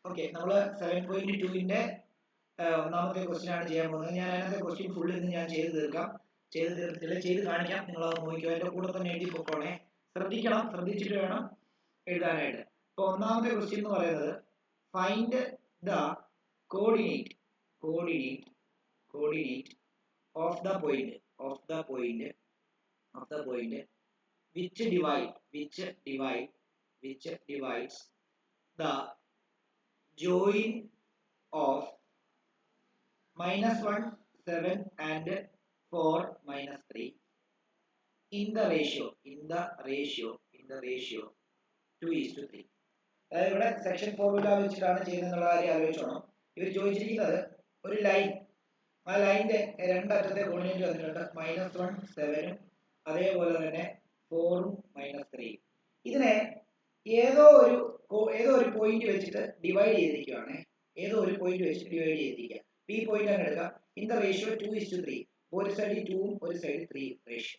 Okay, നമ്മൾ 7.2ന്റെ ഒന്നാമത്തെ question ആണ് ചെയ്യാൻ പോകുന്നത്. ഞാൻ അതിനകത്തെ ക്വസ്റ്റ്യൻ ഫുൾ ഇന്ന് ഞാൻ ചെയ്ത് തീർക്കാം, ചെയ്ത് കാണിക്കാം. നിങ്ങൾ അത് നോക്കിയോ, അതിന്റെ കൂടെ തന്നെ എഴുതി പൊക്കോണേ. ശ്രദ്ധിക്കണം, ശ്രദ്ധിച്ചിട്ട് വേണം എഴുതാനായിട്ട്. അപ്പോൾ ഒന്നാമത്തെ ക്വസ്റ്റ്യൻ എന്ന് പറയുന്നത് find the coordinate of the point which divides the join of -1, 7 and 4, -3 in the ratio 2:3. അതായത് ഇവിടെ സെക്ഷൻ ഫോർമുല വെച്ചിട്ടാണ് ചെയ്യുന്നുള്ള കാര്യം ആലോചിച്ചോണം. ഇവർ ചോദിച്ചിരിക്കുന്നത് ഒരു ലൈൻ, ആ ലൈനിന്റെ രണ്ടറ്റത്തെ കോർഡിനേറ്റ് വന്നിട്ടുണ്ട് -1, 7 അതേപോലെ തന്നെ 4ഉം -3. ഇതിനെ ഏതോ ഒരു പോയിന്റ് വെച്ചിട്ട് ഡിവൈഡ് ചെയ്തിരിക്കുകയാണ്. ഈ പോയിന്റ് അങ്ങ് എടുക്കാം. ഇൻ ദ റേഷ്യോ 2:3, ഒരു സൈഡിൽ 2ഉം ഒരു സൈഡിൽ 3 റേഷ്യോ.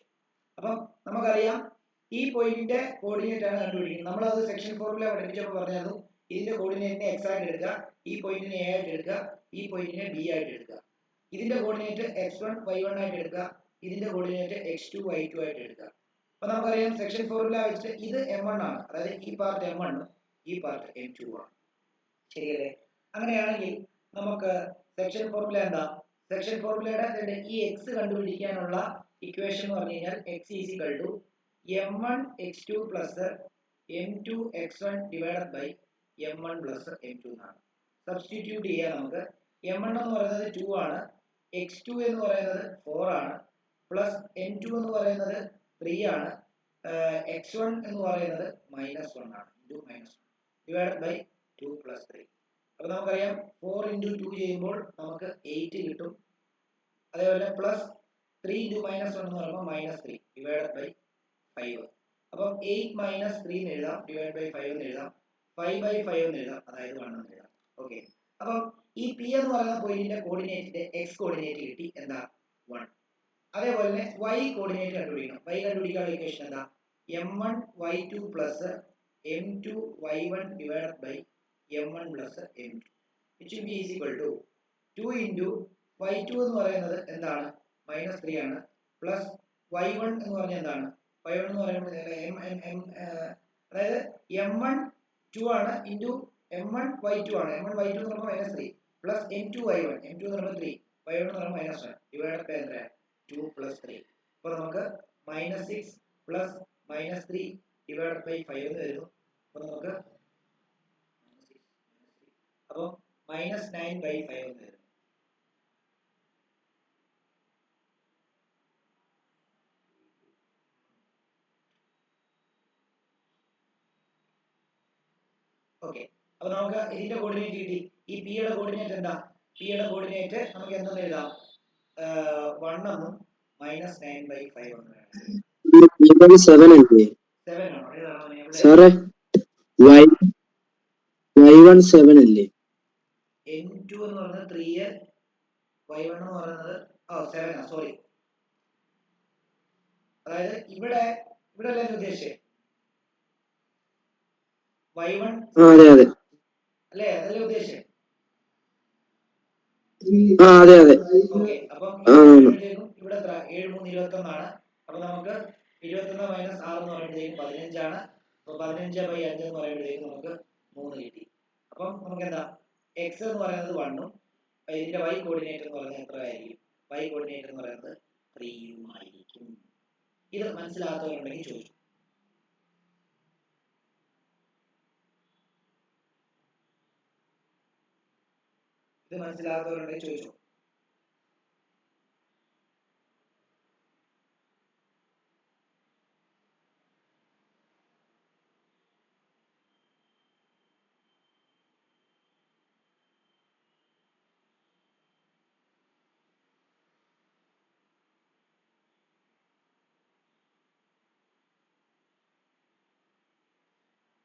അപ്പം നമുക്കറിയാം ഈ പോയിന്റിന്റെ കോർഡിനേറ്റ് ആണ് കണ്ടുപിടിക്കുന്നത്. നമ്മൾ അത് സെക്ഷൻ ഫോർമുല പഠിപ്പിച്ചപ്പോൾ പറഞ്ഞായിരുന്നു, ഇതിന്റെ കോർഡിനേറ്റിനെ x ആയിട്ട് എടുക്കുക, ഈ പോയിന്റിനെ a ആയിട്ട് എടുക്കുക, ഈ പോയിന്റിനെ b ആയിട്ട് എടുക്കുക. ഇതിന്റെ കോർഡിനേറ്റ് x1 y1 ആയിട്ട് എടുക്കുക, ഇതിന്റെ കോർഡിനേറ്റ് x2 y2 ആയിട്ട് എടുക്കുക. അപ്പൊ നമുക്കറിയാം സെക്ഷൻ ഫോർമുല വെച്ചിട്ട് ഇത് m1 ആണ്, അതായത് ഈ പാർട്ട് m1 ഈ പാർട്ട് m2 ആണ്. ശരിയല്ലേ? അങ്ങനെയാണെങ്കിൽ നമുക്ക് സെക്ഷൻ ഫോർമുല എന്താ? സെക്ഷൻ ഫോർമുലയുടെ ഈ x കണ്ടുപിടിക്കാനുള്ള ഇക്വേഷൻ എന്ന് പറഞ്ഞു കഴിഞ്ഞാൽ x m1 x2 plus m2 x1 divided by m1 plus m2 എന്നാണ്. സബ്സ്റ്റിറ്റ്യൂട്ട് ചെയ്യാൻ നമുക്ക് m1 എന്ന് പറയുന്നത് 2 ആണ്, x2 എന്ന് പറയുന്നത് 4 ആണ്, പ്ലസ് m2 എന്ന് പറയുന്നത് 3 ആണ്, x1 എന്ന് പറയുന്നത് -1 ആണ്, ഡിവൈഡഡ് ബൈ 2 plus 3. അപ്പൊ നമുക്കറിയാം 4 into 2 ചെയ്യുമ്പോൾ നമുക്ക് 8 കിട്ടും. അതേപോലെ പ്ലസ് 3 into -1 എന്ന് പറയുമ്പോൾ -3 ഡിവൈഡഡ് ബൈ 5. അപ്പം 8 - 3 എന്ന് എഴുതാം, ഡിവൈഡ് ബൈ 5 എന്ന് എഴുതാം, 5/5 എന്ന് എഴുതാം, അതായത് 1 എന്ന് എഴുതാം. ഓക്കെ, അപ്പം ഈ പി എന്ന് പറയുന്ന പോയിന്റിന്റെ കോർഡിനേറ്റിന്റെ എക്സ് കോർഡിനേറ്റ് കിട്ടി, എന്താ? 1. അതേപോലെ തന്നെ y കോർഡിനേറ്റ് കണ്ടുപിടിക്കണം. y കണ്ടുപിടിക്കാനുള്ള ഇക്വേഷൻ എന്താ? m1 y2 plus m2 y1 divided by m1 plus m2 which will be is equal to 2 into y2 എന്ന് പറയുന്നത് എന്താണ്? -3 ആണ്, പ്ലസ് y1 എന്ന് പറഞ്ഞാൽ എന്താണ്? y1 എന്ന് പറയുമ്പോൾ അതായത് m1 2 ആണ് ഇൻറ്റു m1 y2 ആണ്, m1 y2 എന്ന് പറയുമ്പോൾ -3 പ്ലസ് m2 y1 m2 എന്ന് പറയുമ്പോൾ 3 y1 എന്ന് പറയുമ്പോൾ -1 ഡിവൈഡഡ് ബൈ എന്താ? 2 plus 3. അപ്പോൾ നമുക്ക് -6 പ്ലസ് -3 ഡിവൈഡഡ് ബൈ 5 എന്ന് വരുന്നു. അപ്പോൾ നമുക്ക് അപ്പോൾ -9/5 എന്ന് വരുന്നു. ഓക്കെ, അപ്പൊ നമുക്ക് ഇതിന്റെ കോർഡിനേറ്റ് കിട്ടി. ഈ പി യുടെ കോർഡിനേറ്റ് എന്താ? പി യുടെ കോർഡിനേറ്റ് നമുക്ക് എന്തെന്ന് എഴുതാം? 1 എന്നും -9/5 എന്നും എഴുതാം. 7 അല്ലേ 7 ആണോ? സാറേ y1 7 അല്ലേ? n2 എന്ന് പറയുന്നത് 3, y1 എന്ന് പറയുന്നത് 7 ആ, സോറി. അതായത് ഇവിടെ അല്ലേ ഉദ്ദേശിച്ചേ? y1 അതെ അല്ലേ, അതല്ലേ ഉദ്ദേശിച്ചേ? അതെ. ഓക്കെ, അപ്പം ഇവിടെ 7 3 21 ആണ്. അപ്പൊ നമുക്ക് 21 - 6 എന്ന് പറയുമ്പോഴത്തേക്കും 15 ആണ്. അപ്പൊ 15/5 എന്ന് പറയുമ്പോഴത്തേക്കും നമുക്ക് 3 കിട്ടി. അപ്പം നമുക്ക് എന്താ? x എന്ന് പറയുന്നത് 1 ഉം ഇതിന്റെ y കോർഡിനേറ്റ് എന്ന് പറയുന്നത് എത്ര ആയിരിക്കും? y കോർഡിനേറ്റ് എന്ന് പറയുന്നത് 3 ഉം ആയിരിക്കും. ഇത് മനസ്സിലാത്തവരുണ്ടെങ്കിൽ ചോദിച്ചു.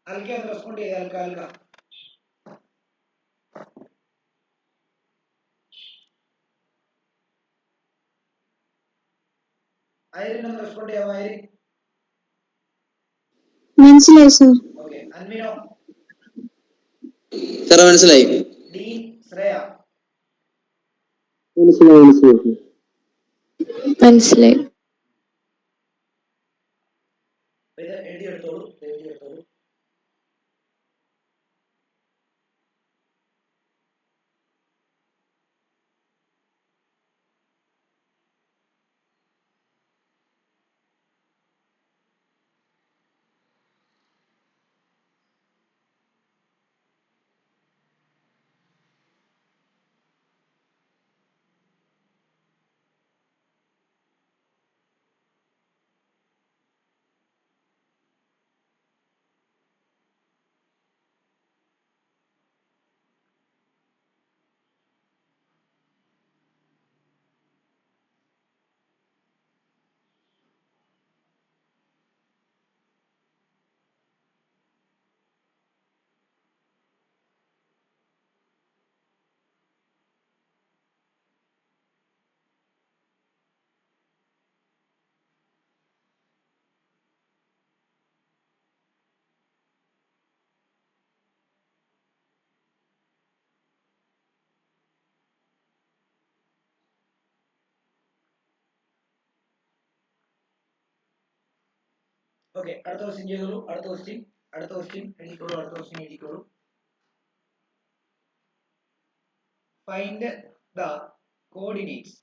ആൽക്ക റെസ്പോണ്ട് ചെയ്ത് ആൽക്ക ഐറിനൊന്ന് റെസ്പോണ്ട് ചെയ്യാമോ? ഐറിൻ മനസ്സിലായി സർ. ഓക്കെ, അൻവിനോ? സാറേ മനസ്സിലായി. ഡീൻ ശ്രേയ മനസ്സിലായി. ഇത് എഴുതിയെടുത്തോളൂ. ഓക്കെ, അടുത്ത ക്വസ്റ്റ്യൻ ചെയ്തോളൂ. അടുത്ത ക്വസ്റ്റ്യൻ എഴുതിക്കോളൂ. Find the coordinates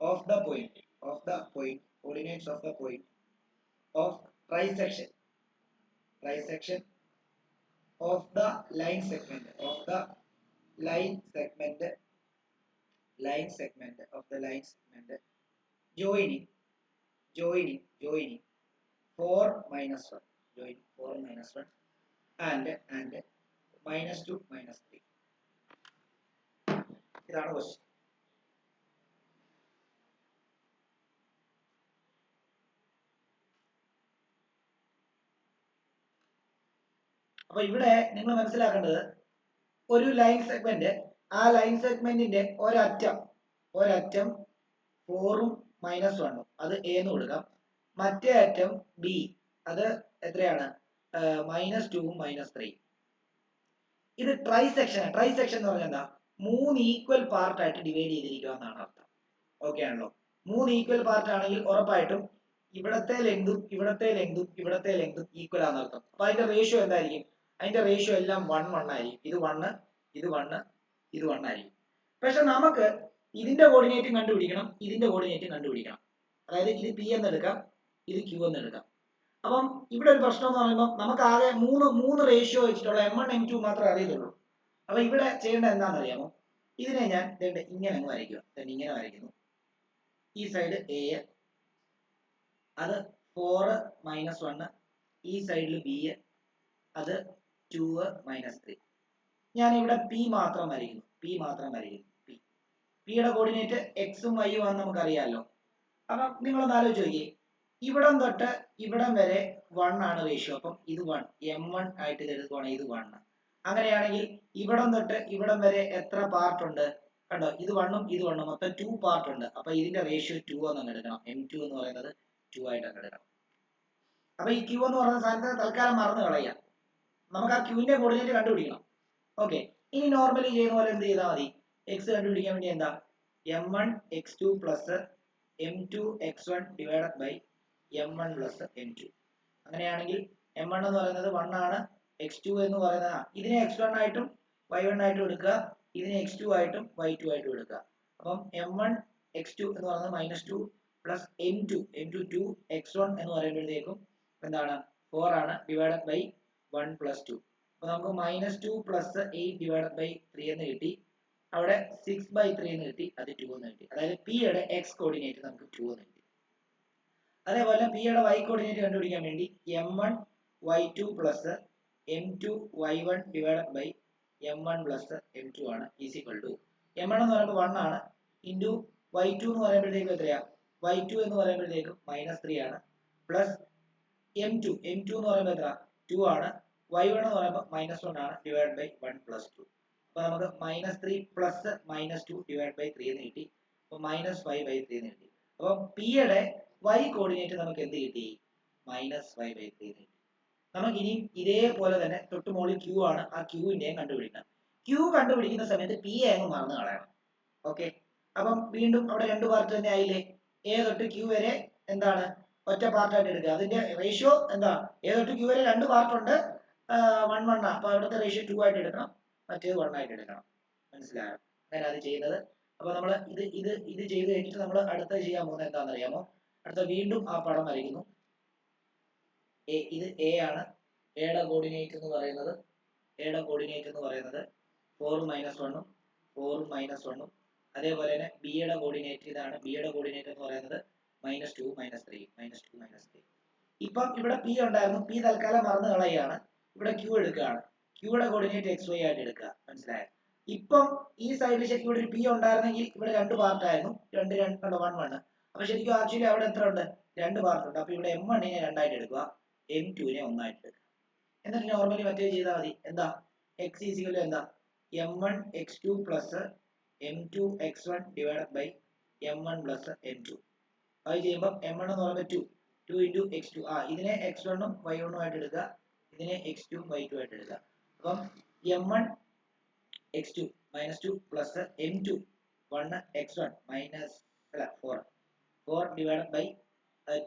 of the point of trisection of the line segment of the line segment joining 4 minus 1 and -2 -3. ഇതാണ് ക്വസ്റ്റ്യൻ. അപ്പൊ ഇവിടെ നിങ്ങൾ മനസ്സിലാക്കേണ്ടത് ഒരു ലൈൻ സെഗ്മെന്റ്, ആ ലൈൻ സെഗ്മെന്റിന്റെ ഒരറ്റം 4ഉം -1ഉം അത് എ എന്ന് കൊടുക്കാം. മറ്റേ അറ്റം ബി, അത് എത്രയാണ്? -2ഉം -3. ഇത് ട്രൈസെക്ഷൻ എന്ന് പറഞ്ഞാൽ എന്താ? 3 ഈക്വൽ പാർട്ട് ആയിട്ട് ഡിവൈഡ് ചെയ്തിരിക്കുക എന്നാണ് അർത്ഥം. ഓക്കെ ആണല്ലോ? 3 ഈക്വൽ പാർട്ട് ആണെങ്കിൽ ഉറപ്പായിട്ടും ഇവിടത്തെ ലെങ്തും ഈക്വൽ ആണെന്ന് അർത്ഥം. അപ്പൊ അതിന്റെ റേഷ്യോ എന്തായിരിക്കും? അതിന്റെ റേഷ്യോ എല്ലാം 1 ആയിരിക്കും. ഇത് 1 ആയിരിക്കും. പക്ഷെ നമുക്ക് ഇതിന്റെ കോർഡിനേറ്റും കണ്ടുപിടിക്കണം, ഇതിന്റെ കോർഡിനേറ്റും കണ്ടുപിടിക്കണം. അതായത് ഇത് പി എന്ന് എടുക്കാം, ഇത് ക്യൂ എന്ന് എടുക്കാം. അപ്പം ഇവിടെ ഒരു പ്രശ്നം എന്ന് പറയുമ്പോൾ നമുക്ക് ആകെ മൂന്ന് റേഷ്യോ വെച്ചിട്ടുള്ള M1 M2 മാത്രമേ അറിയത്തുള്ളൂ. അപ്പൊ ഇവിടെ ചെയ്യേണ്ടത് എന്താണെന്ന് അറിയാമോ? ഇതിനെ ഞാൻ ഇങ്ങനെ അങ്ങ് വരയ്ക്കുക. ഇങ്ങനെ വരയ്ക്കുന്നു. ഈ സൈഡ് എ, അത് 4 -1, ഈ സൈഡിൽ ബി, അത് 2 -3. ഞാൻ ഇവിടെ പി മാത്രം വരയ്ക്കുന്നു. പിയുടെ കോർഡിനേറ്റ് എക്സും വൈയും ആണെന്ന് നമുക്കറിയാമല്ലോ. അപ്പം നിങ്ങളൊന്ന് ആലോചിച്ച് നോക്കിയേ, ഇവിടം തൊട്ട് ഇവിടം വരെ 1 ആണ് റേഷ്യോ. അപ്പം ഇത് 1, M1 ആയിട്ട് ഇത് എടുക്കുവാണെങ്കിൽ ഇത് 1. അങ്ങനെയാണെങ്കിൽ ഇവിടം തൊട്ട് ഇവിടം വരെ എത്ര പാർട്ട് ഉണ്ട്? കണ്ടോ, ഇത് 1ഉം ഇത് 1ഉം മൊത്തം 2 പാർട്ട് ഉണ്ട്. അപ്പൊ ഇതിന്റെ റേഷ്യോ 2 എന്ന് എടുക്കണം. M2 എന്ന് പറയുന്നത് 2 ആയിട്ട് എടുക്കണം. അപ്പൊ ഈ Q എന്ന് പറയുന്ന സാധനത്തെ തൽക്കാലം മറന്നു കളയാം. നമുക്ക് ആ ക്യൂവിന്റെ കോർഡിനേറ്റ് കണ്ടുപിടിക്കണം. ഓക്കെ, ഇനി നോർമലി ചെയ്യുന്ന പോലെ എന്ത് ചെയ്താൽ മതി? എക്സ് കണ്ടുപിടിക്കാൻ വേണ്ടി എന്താ? M1 x2 plus M2 x1 divided by M1 plus M2. അങ്ങനെയാണെങ്കിൽ M1 എന്ന് പറയുന്നത് 1 ആണ്, x2 എന്ന് പറയുന്നത് ഇതിനെ x1 ആയിട്ടും y1 ആയിട്ടും എടുക്കുക, ഇതിനെ x2 ആയിട്ടും y2 ആയിട്ടും എടുക്കുക. അപ്പം M1 x2 എന്ന് പറയുന്നത് -2 പ്ലസ് M2 2 x1 എന്ന് പറയുമ്പോഴത്തേക്കും എന്താണ്? 4 ആണ്, ഡിവൈഡഡ് ബൈ 1 പ്ലസ് 2. അപ്പൊ നമുക്ക് -2 പ്ലസ് 8 ഡിവൈഡഡ് ബൈ 3 എന്ന് കിട്ടി. അവിടെ 6/3 എന്ന് കിട്ടി, അത് 2 എന്ന് കിട്ടി. അതായത് പി യുടെ എക്സ് കോർഡിനേറ്റ് നമുക്ക് 2 എന്ന് കിട്ടി. അതേപോലെ പി യുടെ വൈ കോർഡിനേറ്റ് കണ്ടുപിടിക്കാൻ വേണ്ടി M1 y2 plus M2 y1 divided by M1 plus M2 ആണ് ഈക്വൽ ടു M1 എന്ന് പറയുമ്പോൾ 1 ആണ് ഇൻറ്റു y2 എന്ന് പറയുമ്പോഴത്തേക്കും എത്രയാ? y2 എന്ന് പറയുമ്പോഴത്തേക്കും -3 ആണ് പ്ലസ് m2 എന്ന് പറയുമ്പോൾ എത്ര 2 ആണ്. y1 എന്ന് പറയുമ്പോൾ -1 ആണ് ഡിവൈഡ് ബൈ 1 പ്ലസ് 2. അപ്പോൾ നമുക്ക് -3 പ്ലസ് -2 ഡിവൈഡ് ബൈ 3 എന്ന് കിട്ടി. അപ്പോൾ -5/3 എന്ന് കിട്ടി. അപ്പോൾ p യുടെ y കോർഡിനേറ്റ് നമുക്ക് എന്ത് കിട്ടി? -5/3 എന്ന് കിട്ടി. നമുക്ക് ഇനി ഇതേപോലെ തന്നെ തൊട്ട് മുകളിൽ q ആണ്, ആ q-ന്റെയും കണ്ടുപിടിക്കണം. q കണ്ടുപിടിക്കുന്ന സമയത്ത് p അങ്ങ് മറന്നു കളയണം. ഓക്കെ, അപ്പം വീണ്ടും അവിടെ രണ്ട് പാർട്ട് തന്നെ ആയില്ലേ? a തൊട്ട് q വരെ എന്താണ് ഒറ്റ പാർട്ടായിട്ട് എടുക്കുക. അതിന്റെ റേഷ്യോ എന്താ? a തൊട്ട് q വരെ രണ്ട് പാർട്ട് ഉണ്ട്, 1 1 അപ്പൊ അവിടുത്തെ റേഷ്യോ 2 ആയിട്ട് എടുക്കണം, മറ്റേത് 1 ആയിട്ട് എടുക്കണം. മനസ്സിലായോ? അങ്ങനെ അത് ചെയ്യുന്നത്. അപ്പൊ നമ്മൾ ഇത് ചെയ്ത് കഴിഞ്ഞിട്ട് നമ്മൾ അടുത്ത ചെയ്യാൻ പോകുന്നത് എന്താണെന്ന് അറിയാമോ? അടുത്ത വീണ്ടും ആ പടം വരയ്ക്കുന്നു. ഇത് a ആണ്. എയുടെ കോർഡിനേറ്റ് എന്ന് പറയുന്നത് 4 - 1 ഉം 4 - 1 ഉം. അതേപോലെ തന്നെ b യുടെ കോർഡിനേറ്റ് ഇതാണ്. b യുടെ കോർഡിനേറ്റ് എന്ന് പറയുന്നത് -2 -3 -2 -3. ഇപ്പം ഇവിടെ p ഉണ്ടായിരുന്നു, p തൽക്കാലം മറന്നു കളയാണ്. ഇവിടെ q എടുക്കുകയാണ്. q യുടെ കോർഡിനേറ്റ് xy ആയിട്ട് എടുക്കുക. മനസ്സിലായോ? ഇപ്പം ഈ സൈഡിൽ ശരിക്കും ഇവിടെ ഒരു p ഉണ്ടായിരുന്നെങ്കിൽ ഇവിടെ രണ്ട് പാർട്ട് ആയിരുന്നു, 2 2 1 1. അപ്പൊ ശരിക്കും ആക്ച്വലി അവിടെ എത്ര ഉണ്ട്? രണ്ട് പാർട്ട് ഉണ്ട്. അപ്പൊ ഇവിടെ m1 നെ രണ്ടായിട്ട് എടുക്കുക, m2 നെ ഒന്നായിട്ട് എടുക്കുക. എന്നിട്ട് നോർമലി മറ്റേ ചെയ്താൽ മതി. എന്താ x ഈക്വൽ എന്താ? m1 x2 plus m2 x1 divided by m1 plus m2. അത് ചെയ്യുമ്പോൾ m1 എന്ന് പറയുമ്പോൾ 2 into x2. ഇതിനെ x1 ഉം y1 ഉം ആയിട്ട് എടുക്കുക, ഇതിനെ x2 ഉം y2 ആയിട്ട് എടുക്കുക. അപ്പം m1 x2 -2 plus m2 1 x1 4 divided by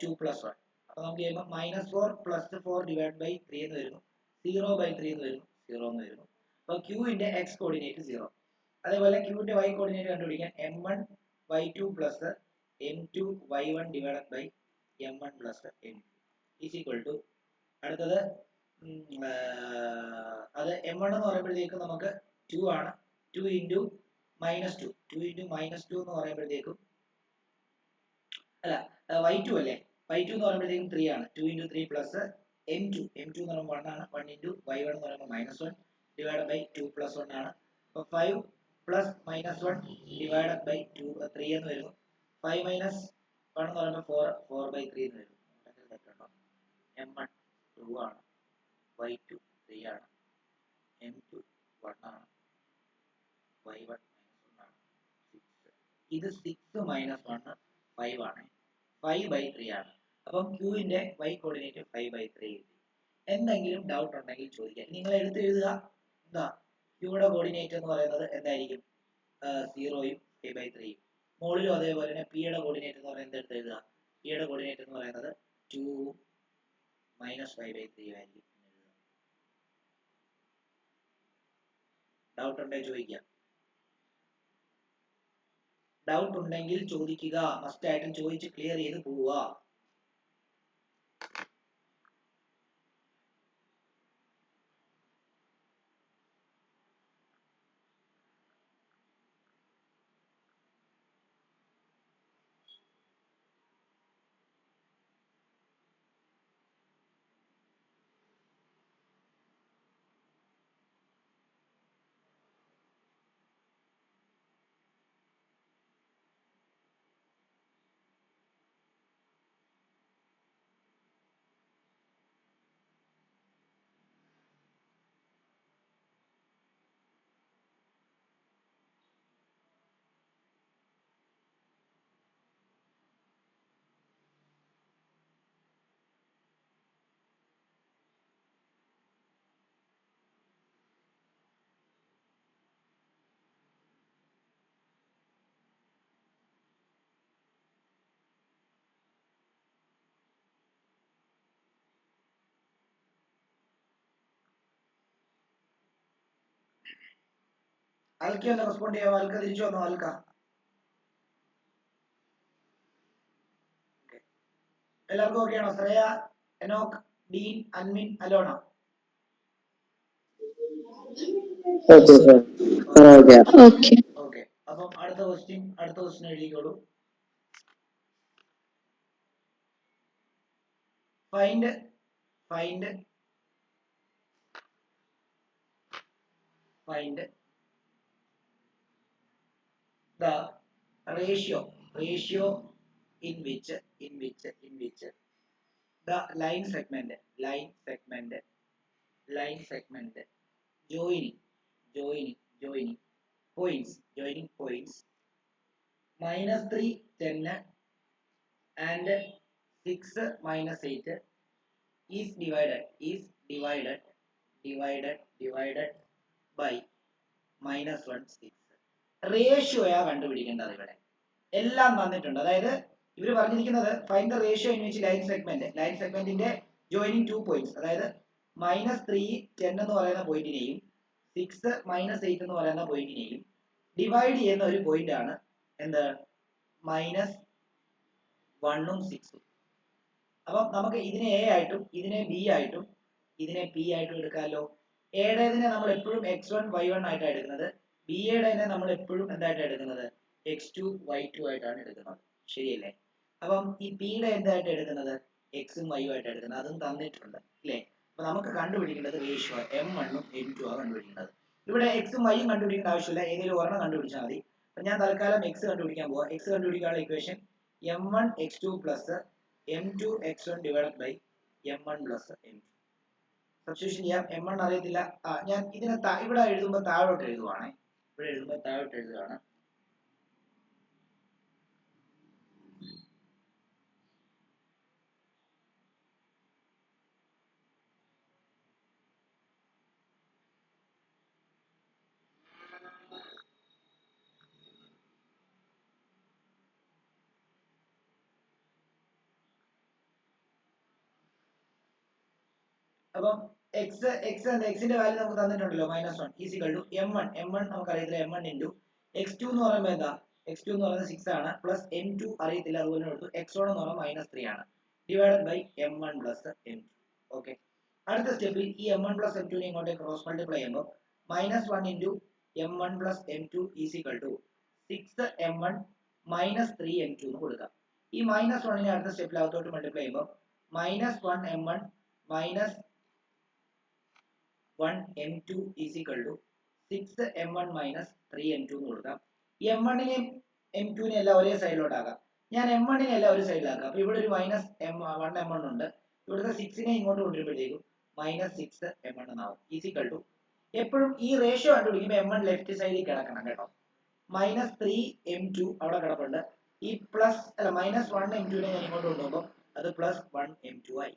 2 plus 1. അപ്പൊ നമുക്ക് ചെയ്യുമ്പോൾ -4 പ്ലസ് 4 ഡിവൈഡ് ബൈ 3 എന്ന് വരുന്നു, 0/3 എന്ന് വരുന്നു, 0 എന്ന് വരുന്നു. അപ്പൊ q-ന്റെ x കോർഡിനേറ്റ് 0. അതേപോലെ q-ന്റെ y കോർഡിനേറ്റ് കണ്ടുപിടിക്കാൻ m1 y2 plus m2 y1 divided by m1 plus m2 is equal to അടുത്തത് അത് m1 എന്ന് പറയുമ്പോഴത്തേക്കും നമുക്ക് 2 ആണ്. 2 into -2 എന്ന് പറയുമ്പോഴത്തേക്കും അല്ല y2 അല്ലേ, y2 എന്ന് പറയുമ്പോഴത്തേക്കും 3 ആണ്. 2 into 3 പ്ലസ് m2 എന്ന് പറയുമ്പോൾ 1 ആണ്. 1 into y1 എന്ന് പറയുമ്പോൾ -1 ഡിവൈഡഡ് ബൈ 2 പ്ലസ് 1 ആണ്. അപ്പോൾ 5 പ്ലസ് -1 ഡിവൈഡഡ് ബൈ 2 3 എന്ന് വരുന്നു. 5 മൈനസ് 1 എന്ന് പറയുമ്പോൾ 4/3 എന്ന് വരുന്നു. m1 2 ആണ്, y2 3 ആണ്, m2 1 ആണ്, y1 -1 ആണ്, 6. ഇത് 6 മൈനസ് 1 5 ആണ്, 5/3 ആണ്. അപ്പം q-ന്റെ y കോർഡിനേറ്റ് 5/3 കിട്ടി. എന്തെങ്കിലും ഡൗട്ട് ഉണ്ടെങ്കിൽ ചോദിക്കാം. നിങ്ങൾ എടുത്ത് എഴുതുക. എന്താ q-യുടെ കോർഡിനേറ്റ് എന്ന് പറയുന്നത് എന്തായിരിക്കും? 0ഉം 5/3ഉം. മുകളിലും അതേപോലെ തന്നെ p-യുടെ കോർഡിനേറ്റ് എന്ന് പറയുന്നത് എടുത്ത് എഴുതുക. p-യുടെ കോർഡിനേറ്റ് എന്ന് പറയുന്നത് 2ഉം -5/3 ആയിരിക്കും. ഡൗട്ട് ഉണ്ടെങ്കിൽ ചോദിക്കാം. ഡൗട്ട് ഉണ്ടെങ്കിൽ ചോദിക്കുക. മസ്റ്റ് ആയിട്ടും ചോദിച്ച് ക്ലിയർ ചെയ്ത് പോവുക. അൽക്ക ഒന്ന് റെസ്പോണ്ട് ചെയ്യാമോ? അൽക്ക തിരിച്ചു വന്നോ? അൽക്ക എല്ലാവർക്കും ഓക്കെ ആണോ? Shreya, Enoch, Dean, Anmin, Alona. Okay. അപ്പം അടുത്ത ക്വസ്റ്റ്യൻ എഴുതിക്കോളൂ. Find the ratio in which the line segment joining points -3 10 and 6 minus 8 is divided by -1 6 റേഷ്യോയാ കണ്ടുപിടിക്കേണ്ടത്. ഇവിടെ എല്ലാം തന്നിട്ടുണ്ട്. അതായത് ഇവർ പറഞ്ഞിരിക്കുന്നത് find the ratio in which line സെഗ്മെന്റിന്റെ ജോയിനിങ് 2 പോയിന്റ്സ്, അതായത് -3 10 എന്ന് പറയുന്ന പോയിന്റിനെയും 6 -8 എന്ന് പറയുന്ന പോയിന്റിനെയും ഡിവൈഡ് ചെയ്യുന്ന ഒരു പോയിന്റ് ആണ് എന്ത് -1ഉം 6ഉം. അപ്പം നമുക്ക് ഇതിനെ എ ആയിട്ടും ഇതിനെ ബി ആയിട്ടും ഇതിനെ പി ആയിട്ടും എടുക്കാമല്ലോ. എയുടേതിനെ നമ്മൾ എപ്പോഴും x1 y1 ആയിട്ടാണ് എടുക്കുന്നത്, ബിയുടേതിനെ നമ്മൾ എപ്പോഴും എന്തായിട്ടാണ് എടുക്കുന്നത് x2 y2 ആയിട്ടാണ് എടുക്കുന്നത്. ശരിയല്ലേ? അപ്പം ഈ പിയുടെ എന്തായിട്ട് എടുക്കുന്നത് എക്സും വൈയും ആയിട്ട് എടുക്കുന്നത്. അതും തന്നിട്ടുണ്ട് അല്ലേ? അപ്പൊ നമുക്ക് കണ്ടുപിടിക്കേണ്ടത് റേഷ്യോ m1ഉം m2 ആണ് കണ്ടുപിടിക്കേണ്ടത്. ഇവിടെ എക്സും വൈയും കണ്ടുപിടിക്കേണ്ട ആവശ്യമില്ല, ഏതെങ്കിലും ഒരെണ്ണം കണ്ടുപിടിച്ചാൽ മതി. അപ്പൊ ഞാൻ തൽക്കാലം എക്സ് കണ്ടുപിടിക്കാൻ പോവാം. എക്സ് കണ്ടുപിടിക്കാനുള്ള equation m1 x2 plus m2 x1 divided by m1 plus m2. Substitution ചെയ്യാം. m1 അറിയത്തില്ല. ഞാൻ ഇതിനെ ഇവിടെ എഴുതുമ്പോൾ താഴോട്ട് എഴുതുവാണ്. അപ്പം എക്സിന്റെ വാല്യൂ നമുക്ക് തന്നിട്ടുണ്ടല്ലോ -1 ഈസിക്കൽ ടു m1 നമുക്ക് അറിയത്തില്ല, m1 ഇൻറ്റു x2 എന്ന് പറയുമ്പോൾ എന്താ x2 എന്ന് പറയുന്നത് 6 ആണ്, പ്ലസ് m2 അറിയത്തില്ല, അതുപോലെ എടുത്തു. x1 എന്ന് പറയുമ്പോൾ -3 ആണ്, divided by m1 plus m2. Okay, അടുത്ത സ്റ്റെപ്പിൽ ഈ m1 പ്ലസ് m2 നെ ഇങ്ങോട്ട് ക്രോസ് മൾട്ടിപ്ലൈ ചെയ്യുമ്പോൾ -1 into m1 plus m2 is equal to 6m1 -3m2 എന്ന് കൊടുക്കാം. ഈ -1നെ അടുത്ത സ്റ്റെപ്പിൽ അകത്തോട്ട് മൾട്ടിപ്ലൈ ചെയ്യുമ്പോൾ -1m1 -1m2 is equal to 6m1 -3m2 എന്ന് കൊടുക്കാം. m1നെയും m2നെയും എല്ലാം ഒരേ സൈഡിലോട്ടാക്കാം. ഞാൻ m1നെ എല്ലാം ഒരു സൈഡിലാക്കാം. അപ്പൊ ഇവിടെ ഒരു -1m1 ഉണ്ട്. ഇവിടുത്തെ 6നെ ഇങ്ങോട്ട് കൊണ്ടുവരുമ്പോഴത്തേക്കും -6m1 എന്നാവും. ഈസിക്കൽ ടു എപ്പോഴും ഈ റേഷ്യോ കണ്ടുപിടിക്കുമ്പോൾ m1 ലെഫ്റ്റ് സൈഡിൽ കിടക്കണം കേട്ടോ. -3m2 അവിടെ കിടപ്പുണ്ട്. ഈ -1m2നെ ഞാൻ ഇങ്ങോട്ട് കൊണ്ടുപോകുമ്പോൾ അത് +1m2 ആയി.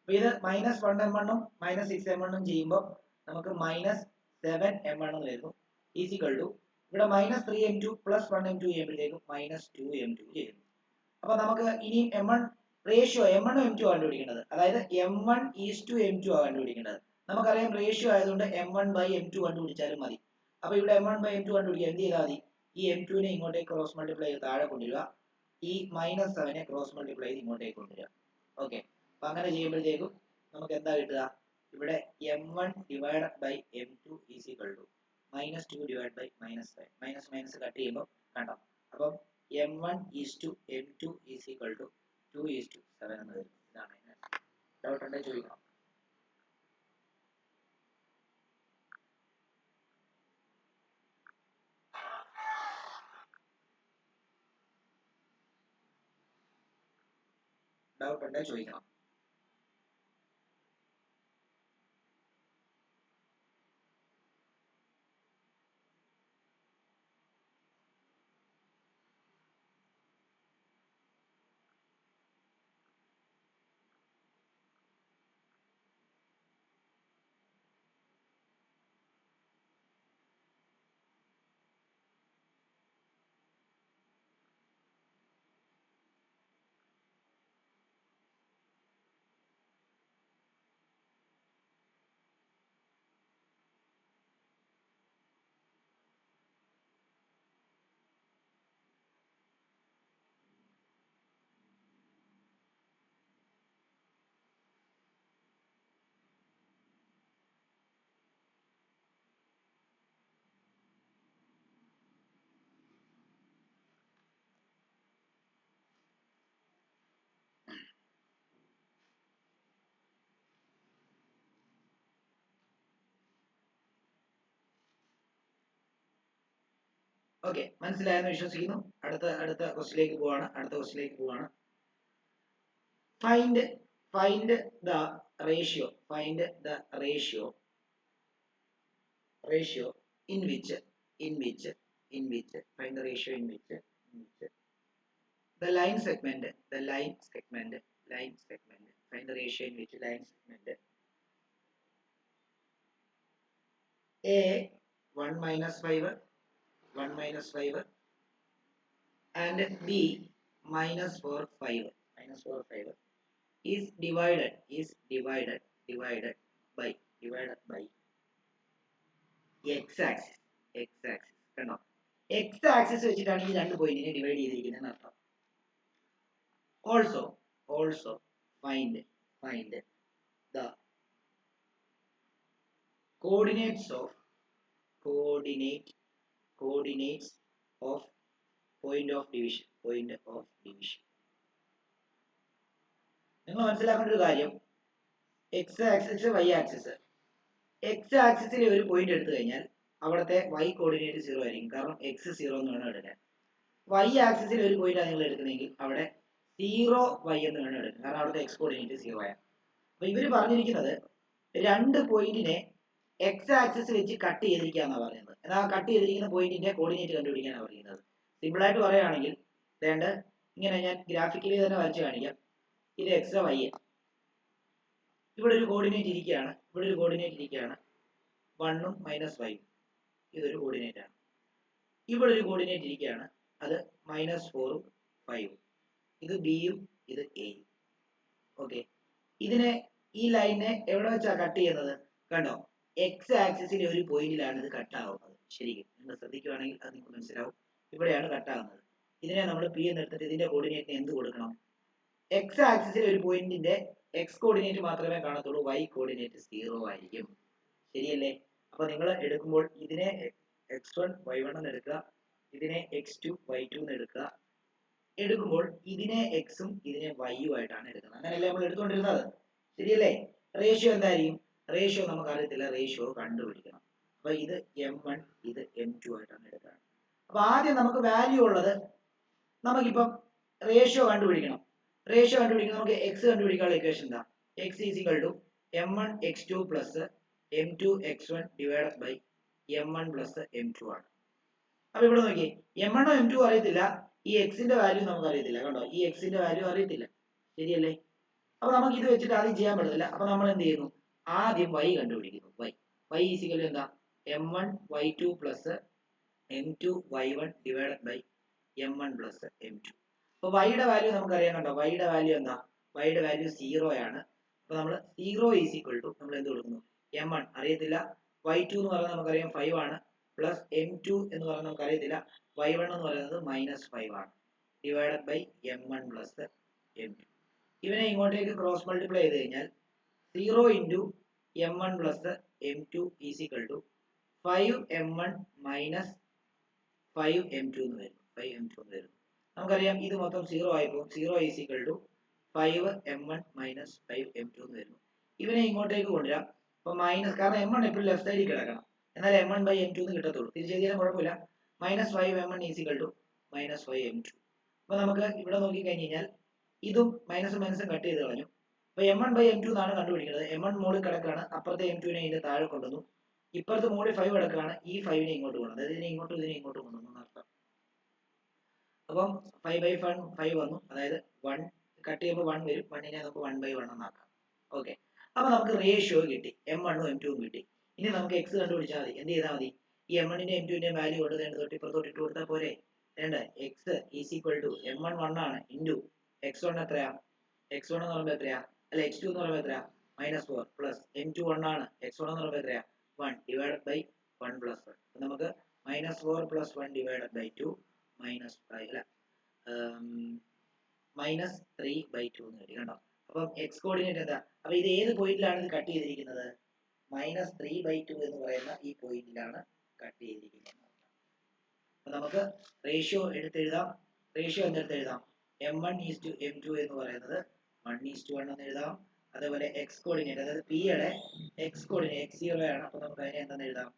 അപ്പൊ ഇത് -1m1ഉം -6m1ഉം ചെയ്യുമ്പോൾ നമുക്ക് -7m1 എന്ന് വരുന്നു. ഈസിക്കൽ ടു ഇവിടെ -3m2 +1m2 ചെയ്യുമ്പോഴത്തേക്കും -2m2 ചെയ്യുന്നു. അപ്പൊ നമുക്ക് ഇനി m1 റേഷ്യോ m1ഉം m2 കണ്ടുപിടിക്കേണ്ടത്, അതായത് m1:m2 ആണ് കണ്ടുപിടിക്കേണ്ടത്. നമുക്കറിയാം റേഷ്യോ ആയതുകൊണ്ട് m1/m2 കണ്ടുപിടിച്ചാലും മതി. അപ്പൊ ഇവിടെ m1/m2 കണ്ടുപിടിക്കാൻ എന്ത് ചെയ്താൽ മതി, ഈ m2നെ ഇങ്ങോട്ടേക്ക് ക്രോസ് മൾട്ടിപ്ലൈ ചെയ്ത് താഴെ കൊണ്ടുവരിക, ഈ -7നെ ക്രോസ് മൾട്ടിപ്ലൈ ചെയ്ത് ഇങ്ങോട്ടേക്ക് കൊണ്ടുവരിക. ഓക്കെ, അപ്പൊ അങ്ങനെ ചെയ്യുമ്പോഴത്തേക്കും നമുക്ക് എന്താ കിട്ടുക, ഇവിടെ m1 divided by m2 is equal to -2 divide by -5. Minus cut ചെയ്യുമ്പോൾ കണ്ടോ, അപ്പം m1:m2 ഈസിക്കൽ ടു 2:7 എന്ന് വരും. ഇതാണ് ഡൗട്ട് ഉണ്ടെങ്കിൽ ചോദിക്കണം. ഡൗട്ട് ഉണ്ടെങ്കിൽ ചോദിക്കണം. ഓക്കെ, മനസ്സിലായെന്ന് വിശ്വസിക്കുന്നു. അടുത്ത ക്വസ്റ്റിലേക്ക് പോവാണ്. Find find the ratio in which find the ratio in which the line segment find the ratio in which line segment a 1 minus 5 and b minus 4 5 is divided by x axis കണ്ടോ x axis വെച്ചിട്ടാണ് ഈ രണ്ട് പോയിന്റിനെ divide ചെയ്തിരിക്കുന്നതെന്ന് അർത്ഥം. also find the coordinates of point of division നിങ്ങൾ മനസ്സിലാക്കേണ്ട ഒരു കാര്യം x axis y axis x ആക്സിസിൽ ഒരു പോയിന്റ് എടുത്തു കഴിഞ്ഞാൽ അവിടുത്തെ y കോർഡിനേറ്റ് 0 ആയിരിക്കും, കാരണം x 0 എന്ന് വേണം എടുക്കാൻ. y ആക്സിസിൽ ഒരു പോയിന്റ് നിങ്ങൾ എടുക്കുന്നെങ്കിൽ അവിടെ 0 y എന്ന് വേണം എടുക്കാൻ, കാരണം അവിടുത്തെ x കോർഡിനേറ്റ് 0 ആണ്. അപ്പൊ ഇവര് പറഞ്ഞിരിക്കുന്നത് രണ്ട് പോയിന്റിനെ x ആക്സിസ് വെച്ച് കട്ട് ചെയ്തിരിക്കുക എന്നാണ് പറയുന്നത്. എന്നാൽ കട്ട് ചെയ്തിരിക്കുന്ന പോയിന്റിന്റെ കോർഡിനേറ്റ് കണ്ടുപിടിക്കാനാണ് പറയുന്നത്. സിമ്പിൾ ആയിട്ട് പറയുകയാണെങ്കിൽ വേണ്ട ഇങ്ങനെ ഞാൻ ഗ്രാഫിക്കലി തന്നെ വരച്ച് കാണിക്കാം. ഇത് x y, ഇവിടെ ഒരു കോർഡിനേറ്റ് ഇരിക്കുകയാണ് 1 മൈനസ് 5, ഇതൊരു കോർഡിനേറ്റ് ആണ്. ഇവിടെ ഒരു കോർഡിനേറ്റ് ഇരിക്കുകയാണ്, അത് -4 5, ഇത് ബിയും ഇത് എയും. ഓക്കെ, ഇതിനെ ഈ ലൈനെ എവിടെ വെച്ചാ കട്ട് ചെയ്യുന്നത്? കണ്ടോ, എക്സ് ആക്സിസിലെ ഒരു പോയിന്റിലാണ് ഇത് കട്ട് ആവുന്നത്. ശരിക്കും നിങ്ങൾ ശ്രദ്ധിക്കുകയാണെങ്കിൽ അത് നിങ്ങൾക്ക് മനസ്സിലാവും. ഇവിടെയാണ് കട്ട് ആവുന്നത്. ഇതിനെ നമ്മൾ പി എന്ന് എടുത്തിട്ട് ഇതിന്റെ കോർഡിനേറ്റിന് എന്ത് കൊടുക്കണം? എക്സ് ആക്സിസിലെ ഒരു പോയിന്റിന്റെ എക്സ് കോർഡിനേറ്റ് മാത്രമേ കാണത്തുള്ളൂ, വൈ കോർഡിനേറ്റ് 0 ആയിരിക്കും. ശരിയല്ലേ? അപ്പൊ നിങ്ങൾ എടുക്കുമ്പോൾ ഇതിനെ x1 y1 എന്ന് എടുക്കുക, ഇതിനെ x2 y2 എന്ന് എടുക്കുമ്പോൾ ഇതിനെ x ഉം ഇതിനെ y ഉം ആയിട്ടാണ് എടുക്കുന്നത്. അങ്ങനെയല്ലേ നമ്മൾ എടുത്തുകൊണ്ടിരുന്നത്? ശരിയല്ലേ? റേഷ്യോ എന്തായിരിക്കും? റേഷ്യോ നമുക്ക് അറിയത്തില്ല, റേഷ്യോ കണ്ടുപിടിക്കണം. അപ്പൊ ഇത് m1 ഇത് m2 ആയിട്ടാണ് എടുക്കുന്നത്. അപ്പൊ ആദ്യം നമുക്ക് വാല്യൂ ഉള്ളത്, നമുക്കിപ്പം റേഷ്യോ കണ്ടുപിടിക്കണം. നമുക്ക് x കണ്ടുപിടിക്കാനുള്ള ഇക്വേഷൻ എന്താ? x m1 x2 plus m2 x1 divided by m1 plus m2 ആണ്. അപ്പൊ ഇവിടെ നോക്കിയേ, m1 m2 അറിയത്തില്ല, ഈ x ന്റെ വാല്യൂ നമുക്ക് അറിയത്തില്ല. കണ്ടോ, ഈ x ന്റെ വാല്യൂ അറിയത്തില്ല. ശരിയല്ലേ? അപ്പൊ നമുക്ക് ഇത് വെച്ചിട്ട് ആദ്യം ചെയ്യാൻ പറ്റത്തില്ല. അപ്പൊ നമ്മൾ എന്ത് ചെയ്യുന്നു? ആദ്യം y കണ്ടുപിടിക്കുന്നു. y ഈക്വൽ എന്താ? m1 y2 plus m2 y1 divided by m1 plus m2. അപ്പൊ y യുടെ വാല്യൂ നമുക്ക് അറിയാൻ. കണ്ടോ, y യുടെ വാല്യൂ എന്താ? y യുടെ വാല്യൂ 0 ആണ്. അപ്പൊ നമ്മൾ 0 ഈസ് ഈക്വൽ ടു നമ്മൾ എന്ത് കൊടുക്കുന്നു? m1 അറിയത്തില്ല, y2 എന്ന് പറയുന്നത് നമുക്കറിയാം 5 ആണ്, പ്ലസ് m2 എന്ന് പറയുന്നത് നമുക്കറിയത്തില്ല, y1 എന്ന് പറയുന്നത് -5 ആണ്, divided by m1 plus m2. ഇവനെ ഇങ്ങോട്ടേക്ക് ക്രോസ് മൾട്ടിപ്ലൈ ചെയ്ത് കഴിഞ്ഞാൽ 0 into m1 plus m2 is equal to 5m1 minus 5m2 എന്ന് വരും. നമുക്കറിയാം ഇത് മൊത്തം 0 ആയിപ്പോ 0 is equal to 5m1 minus 5m2 എന്ന് വരുന്നു. ഇവനെ ഇങ്ങോട്ടേക്ക് കൊണ്ടുവരാം. അപ്പൊ മൈനസ്, കാരണം m1 എപ്പോഴും ലെഫ്റ്റ് സൈഡിൽ കിടക്കണം, എന്നാൽ m1 ബൈ m2 എന്ന് കിട്ടത്തുള്ളൂ. തിരിച്ചെഴുതിയാലും കുഴപ്പമില്ല. -5m1 is equal to -5m2. അപ്പൊ നമുക്ക് ഇവിടെ നോക്കി കഴിഞ്ഞാൽ ഇതും മൈനസും കട്ട് ചെയ്ത് കളഞ്ഞു. അപ്പൊ m1 ബൈ m2 എന്നാണ് കണ്ടുപിടിക്കുന്നത്. m1 മുകളിൽ കിടക്കാണ്, അപ്പുറത്തെ m2 നെ ഇതിന്റെ താഴെ കൊണ്ടുവന്നു, ഇപ്പുറത്ത് മുകളിൽ 5 കിടക്കാണ്, ഈ 5 നെ ഇങ്ങോട്ട് കൊണ്ടുവന്നു, അതായത് ഇതിനെ ഇങ്ങോട്ട് കൊണ്ടുവന്നു എന്നർത്ഥം. അപ്പം 5/5 വന്നു, അതായത് 1 കട്ട് ചെയ്യുമ്പോൾ 1 വരും, 1 നെ നമുക്ക് 1/1 എന്നാക്കാം. ഓക്കെ, അപ്പൊ നമുക്ക് റേഷ്യോ കിട്ടി, m1 ഉം m2 ഉം കിട്ടി. ഇനി നമുക്ക് x കണ്ടുപിടിച്ചാൽ മതി. എന്ത് ചെയ്താൽ മതി? ഈ m1 ന്റെ m2 ന്റെ വാല്യൂ കൊണ്ട് തൊട്ട് ഇപ്പുറത്തോട്ട് ഇട്ട് കൊടുത്താൽ പോരെ? x is equal to m1 1 ആണ്, ഇൻറ്റു x1 എത്രയാ? x1 എന്ന് പറയുമ്പോൾ എത്രയാ? അല്ല, x2 എന്ന് പറയുമ്പോൾ എത്രയാ? -4 പ്ലസ് m2 1 ആണ്, x1 എന്ന് പറയുമ്പോൾ എത്രയാ? 1 ഡിവൈഡഡ് ബൈ 1 പ്ലസ് 1. നമുക്ക് -4 പ്ലസ് 1 ഡിവൈഡഡ് ബൈ 2 -3/2 എന്ന് കിട്ടി. കണ്ടോ, അപ്പം x കോർഡിനേറ്റ് എന്താ? അപ്പൊ ഇത് ഏത് പോയിന്റിലാണ് ഇത് കട്ട് ചെയ്തിരിക്കുന്നത്? -3/2 എന്ന് പറയുന്ന ഈ പോയിന്റിലാണ് കട്ട് ചെയ്തിരിക്കുന്നത്. അപ്പൊ നമുക്ക് റേഷ്യോ എടുത്തെഴുതാം. റേഷ്യോ എന്തെടുത്തെഴുതാം? m1 ഈസ് m2 എന്ന് പറയുന്നത് 1:1 എന്ന് എഴുതാം. അതേപോലെ x കോർഡിനേറ്റ്, അതായത് p യുടെ x കോർഡിനേറ്റ് x0 ആണ്. അപ്പൊ നമുക്ക് അതിനെ എന്തെന്ന് എഴുതാം?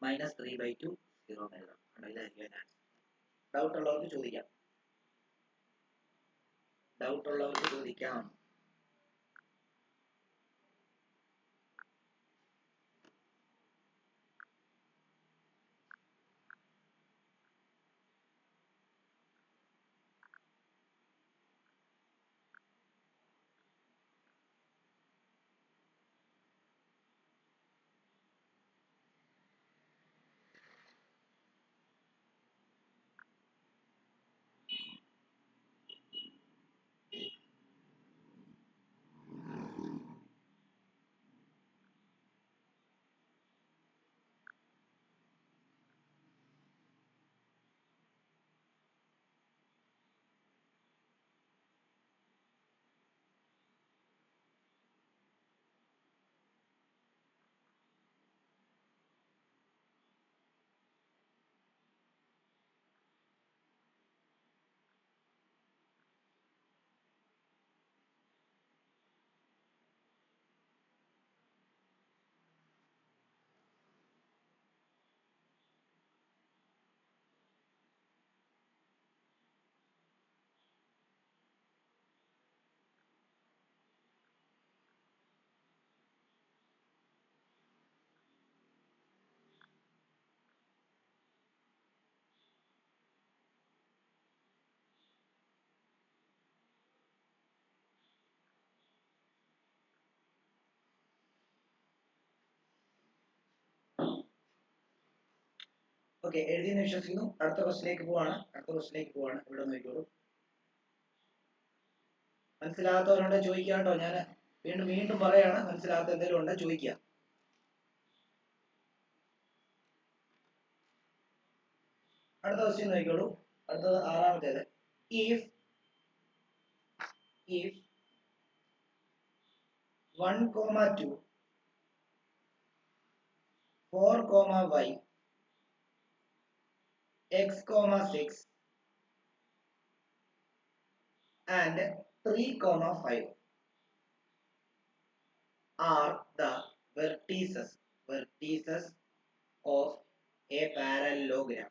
-3/2 0 എന്ന് എഴുതാം. ഇതായിരിക്കും ഡൗട്ട് ഉള്ളവർക്ക് ചോദിക്കാം. ഡൗട്ട് ഉള്ളവർക്ക് ചോദിക്കാം. ഓക്കെ, എഴുതിയെന്ന് വിശ്വസിക്കുന്നു. അടുത്ത ക്വസ്റ്റിലേക്ക് പോവാണ്. ഇവിടെ നോക്കിക്കോളൂ. മനസ്സിലാകാത്തവരുണ്ട് ചോദിക്കുക കേട്ടോ. ഞാൻ വീണ്ടും പറയാണ്, മനസ്സിലാകാത്ത എന്തെങ്കിലും ഉണ്ട് ചോദിക്കുക. അടുത്ത ക്വസ്റ്റ്യൻ നോക്കിക്കോളൂ. അടുത്തത് 6-ാമത്തേത്. if 1,2 4, y x, 6 and 3, 5 are the vertices of a parallelogram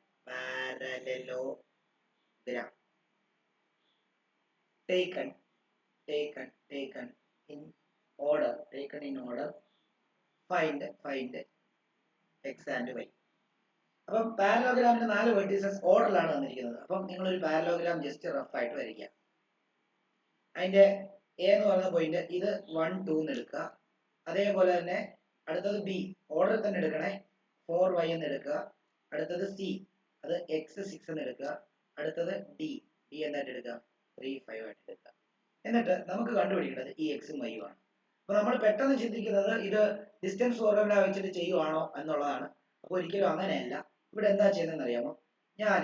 taken in order. Find x and y. അപ്പം പാരലോഗ്രാമിന്റെ 4 വെർട്ടീസസ് ഓർഡറിലാണ് തന്നിരിക്കുന്നത്. അപ്പം നിങ്ങൾ ഒരു പാരലോഗ്രാം ജസ്റ്റ് റഫ് ആയിട്ട് വരയ്ക്കുക. അതിന്റെ എ എന്ന് പറയുന്ന പോയിന്റ് ഇത് 1, 2 എന്ന് എടുക്കുക. അതേപോലെ തന്നെ അടുത്തത് ബി ഓർഡറിൽ തന്നെ എടുക്കണേ, 4y എന്ന് എടുക്കുക. അടുത്തത് സി അത് x 6 എന്ന് എടുക്കുക. അടുത്തത് ഡി എന്തായിട്ട് എടുക്കുക, 3, 5 ആയിട്ട് എടുക്കുക. എന്നിട്ട് നമുക്ക് കണ്ടുപിടിക്കേണ്ടത് ഈ എക്സും വൈയും ആണ്. അപ്പൊ നമ്മൾ പെട്ടെന്ന് ചിന്തിക്കുന്നത് ഇത് ഡിസ്റ്റൻസ് ഫോർമുല വെച്ചിട്ട് ചെയ്യുവാണോ എന്നുള്ളതാണ്. അപ്പൊ ഒരിക്കലും അങ്ങനെയല്ല. ഇവിടെ എന്താ ചെയ്യുന്നതെന്ന് അറിയാമോ? ഞാൻ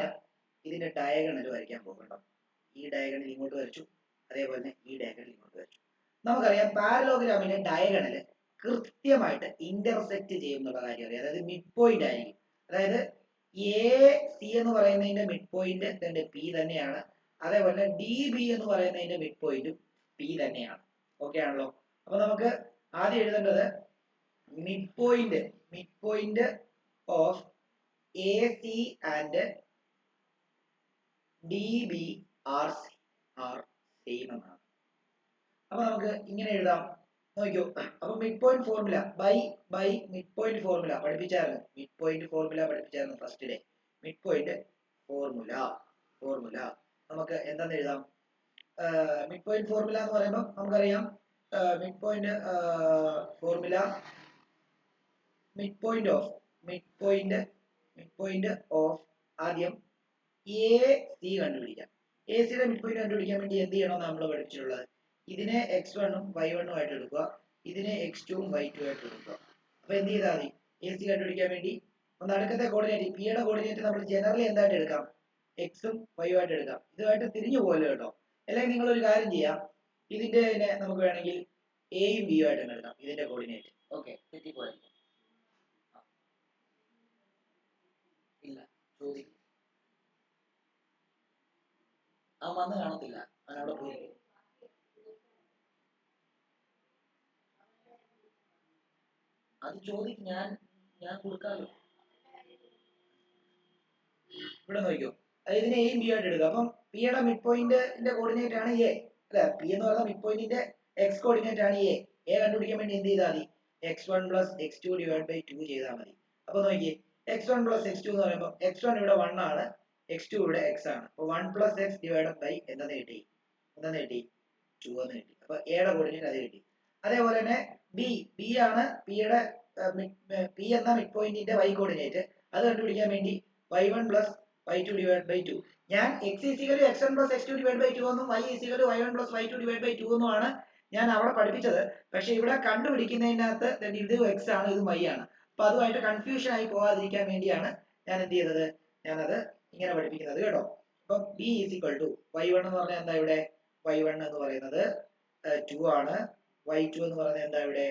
ഇതിന്റെ ഡയഗണൽ വരയ്ക്കാൻ പോകുന്നുണ്ടോ. ഈ ഡയഗണൽ ഇങ്ങോട്ട് വരച്ചു, അതേപോലെ തന്നെ ഈ ഡയഗണൽ ഇങ്ങോട്ട് വരച്ചു. നമുക്കറിയാം പാരലോഗ്രാമിന്റെ ഡയഗണൽ കൃത്യമായിട്ട് ഇന്റർസെക്ട് ചെയ്യും എന്നുള്ള കാര്യം അറിയാം. അതായത് മിഡ് പോയിന്റ് ആയിരിക്കും. അതായത് എ സി എന്ന് പറയുന്നതിന്റെ മിഡ് പോയിന്റ് തന്നെ പി തന്നെയാണ്. അതേപോലെ ഡി ബി എന്ന് പറയുന്നതിന്റെ മിഡ് പോയിന്റും പി തന്നെയാണ്. ഓക്കെ ആണല്ലോ. അപ്പൊ നമുക്ക് ആദ്യം എഴുതേണ്ടത് mid point of A C and D B are same എന്നാണ്. അപ്പൊ നമുക്ക് ഇങ്ങനെ എഴുതാം, നോക്കിയോ. അപ്പൊ mid point formula by mid point formula പഠിപ്പിച്ചായിരുന്നു first day. Mid point formula നമുക്ക് എന്താന്ന് എഴുതാം? മിഡ് പോയിന്റ് ഫോർമുല എന്ന് പറയുമ്പോൾ നമുക്കറിയാം മിഡ് പോയിന്റ് ഓഫ് ആദ്യം എ സി കണ്ടുപിടിക്കാം. എ സിയുടെ മിഡ് പോയിന്റ് കണ്ടുപിടിക്കാൻ വേണ്ടി എന്ത് ചെയ്യണം നമ്മൾ പഠിച്ചിട്ടുള്ളത്? ഇതിനെ x1ഉം y1ഉം ആയിട്ട് എടുക്കുക, ഇതിനെ x2ഉം y2 ആയിട്ട് എടുക്കുക. അപ്പൊ എന്ത് ചെയ്താൽ മതി? എ സി കണ്ടുപിടിക്കാൻ വേണ്ടി നടുക്കത്തെ കോർഡിനേറ്റ് പിയുടെ കോർഡിനേറ്റ് നമ്മൾ ജനറലി എന്തായിട്ട് എടുക്കാം? എക്സും വൈയും ആയിട്ട് എടുക്കാം. ഇതുമായിട്ട് തിരിഞ്ഞു പോകല്ലോ കേട്ടോ. അല്ലെങ്കിൽ നിങ്ങൾ ഒരു കാര്യം ചെയ്യാം, ഇതിന്റെ നമുക്ക് വേണമെങ്കിൽ എയും ബിയും ആയിട്ട് എടുക്കാം ഇതിന്റെ കോർഡിനേറ്റ്. ഓക്കെ, തെറ്റിപ്പോയി ഇല്ല, ചോദിക്കും ആ വന്ന് കാണത്തില്ല, അവനവിടെ പോയി. അത് ചോദിക്കും, ഞാൻ കൊടുക്കാമല്ലോ. ഇവിടെ നോക്കിയോ, ഇതിനെ എയും ബി ആയിട്ട് എടുക്കുക. അപ്പം പിയുടെ മിഡ് പോയിന്റിന്റെ കോർഡിനേറ്റ് ആണ് എ. അല്ലെ? പി എന്ന് പറയുന്ന മിഡ് പോയിന്റിന്റെ എക്സ് കോർഡിനേറ്റ് ആണ് എ കണ്ടുപിടിക്കാൻ വേണ്ടി എന്ത് ചെയ്താൽ മതി? x1 plus x2 divide by 2 ചെയ്താൽ മതി. അപ്പൊ നോക്കിയേ x1 പ്ലസ് x2 എന്ന് പറയുമ്പോൾ x1 ഇവിടെ 1 ആണ്, x2 ഇവിടെ x ആണ്. അപ്പൊ 1 പ്ലസ് x ഡിവൈഡ് ബൈ എന്തെന്ന് കിട്ടി? 2 എന്ന് കിട്ടി. അപ്പൊ എയുടെ കോർഡിനേറ്റ് അത് കിട്ടി. അതേപോലെ തന്നെ ബി ആണ് പിയുടെ പി എന്ന മിഡ് പോയിന്റിന്റെ y കോർഡിനേറ്റ്. അത് കണ്ടുപിടിക്കാൻ വേണ്ടി y1 plus y2 divide by 2. ഞാൻ x x1 plus x2 divide by 2 എന്നും y y1 plus y2 divide by 2 എന്നുമാണ് ഞാൻ അവിടെ പഠിപ്പിച്ചത്. പക്ഷെ ഇവിടെ കണ്ടുപിടിക്കുന്നതിനകത്ത് ഇത് x ആണ്, ഇത് y ആണ്. അപ്പൊ അതുമായിട്ട് കൺഫ്യൂഷൻ ആയി പോകാതിരിക്കാൻ വേണ്ടിയാണ് ഞാൻ എന്ത് ചെയ്തത്? ഞാനത് ഇങ്ങനെ പഠിപ്പിക്കുന്നത് കേട്ടോ. അപ്പൊ b y1 എന്ന് പറഞ്ഞാൽ എന്താ ഇവിടെ? y1 എന്ന് പറയുന്നത് 2 ആണ്. y2 എന്ന് പറയുന്നത് എന്താ ഇവിടെ?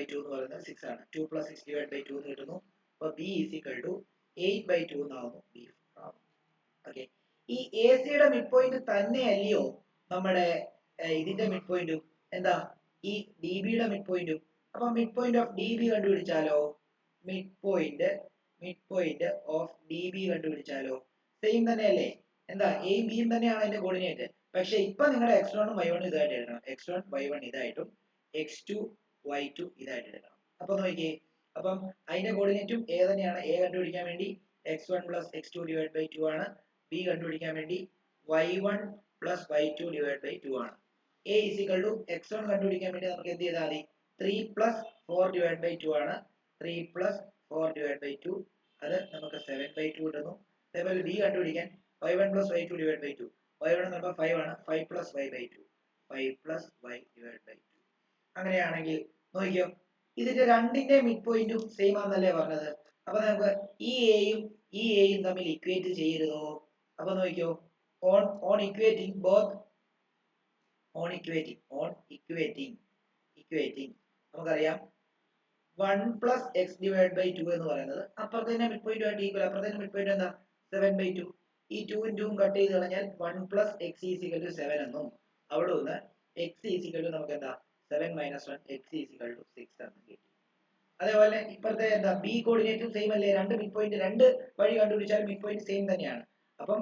y2 എന്ന് പറയുന്നത് 6 ആണ്. 2 പ്ലസ് 6 ഡിവൈഡ് ബൈ 2 എന്ന് കിട്ടുന്നു. അപ്പൊ b 8/2 എന്നാവുന്നു b. ഓക്കെ, ഈ എ സിയുടെ മിഡ് പോയിന്റ് തന്നെയല്ലയോ നമ്മുടെ ഇതിന്റെ മിഡ് പോയിന്റും? എന്താ ഈ ഡി ബിയുടെ മിഡ് പോയിന്റും? അപ്പൊ mid point of D B കണ്ടുപിടിച്ചാലോ? Mid point of D B കണ്ടുപിടിച്ചാലോ? സെയിം തന്നെയല്ലേ? എന്താ എയും ബിയും തന്നെയാണ് അതിന്റെ കോർഡിനേറ്റ്. പക്ഷെ ഇപ്പൊ നിങ്ങളുടെ x1 ഉം y1 ഇതായിട്ട് എടുക്കണം. x1 y1 ഇതായിട്ടും x2 y2 ഇതായിട്ട് എടുക്കണം. അപ്പൊ നോക്കിയേ, അപ്പം അതിന്റെ കോർഡിനേറ്റും എ തന്നെയാണ്. എ കണ്ടുപിടിക്കാൻ വേണ്ടി x1 plus x2 divide by 2 ആണ്. ബി കണ്ടുപിടിക്കാൻ വേണ്ടി y1 plus y2 divide by 2 ആണ്. a x1 കണ്ടുപിടിക്കാൻ വേണ്ടി നമുക്ക് എന്ത് ചെയ്താൽ മതി? 3 പ്ലസ് 4 ഡിവൈഡ് ബൈ 2 ആണ്. 3 പ്ലസ് 4 ഡിവൈഡ് ബൈ 2 അത് നമുക്ക് 7/2 കിട്ടുന്നു. അതേപോലെ ബി കണ്ടുപിടിക്കാൻ y1 plus y2 divide by 2. y1 എന്ന് പറയുമ്പോൾ 5 ആണ്. 5 plus y by 2. 5 plus y divide by 2. അങ്ങനെയാണെങ്കിൽ നോക്കിയോ, ഇതിന്റെ രണ്ടിന്റെ മിഡ് പോയിന്റും സെയിം ആണെന്നല്ലേ പറഞ്ഞത്? അപ്പൊ നമുക്ക് ഈ എയും തമ്മിൽ ഇക്വേറ്റ് ചെയ്യരുതോ? അപ്പൊ നോക്കിയോ, ഓൺ ഇക്വേറ്റിംഗ് ബോത്ത് ഇക്വേറ്റിംഗ് നമുക്കറിയാം 1 പ്ലസ് എക്സ് ഡിവൈഡ് ബൈ 2 എന്ന് പറയുന്നത് അപ്പുറത്തെ മിഡ് പോയിന്റ് ആയിട്ട് ഈക്വൽ. അപ്പുറത്തെ മിഡ് പോയിന്റ് എന്താ? 7/2. ഈ 2 ഉം 2 ഉം കട്ട് ചെയ്ത് കളഞ്ഞാൽ 1 പ്ലസ് എക്സ് ഈസിക്കൽ ടു 7 എന്നും അവിടെ നിന്ന് എക്സ് ഈസിക്കൽ ടു നമുക്ക് എന്താ? 7 മൈനസ് 1 എക്സ് ഈസിക്കൽ ടു 6 എന്ന് കിട്ടി. അതേപോലെ ഇപ്പുറത്തെ എന്താ? ബി കോർഡിനേറ്റും സെയിം അല്ലേ? രണ്ട് മിഡ് പോയിന്റ് രണ്ട് വഴി കണ്ടുപിടിച്ചാൽ മിഡ് പോയിന്റ് സെയിം തന്നെയാണ്. അപ്പം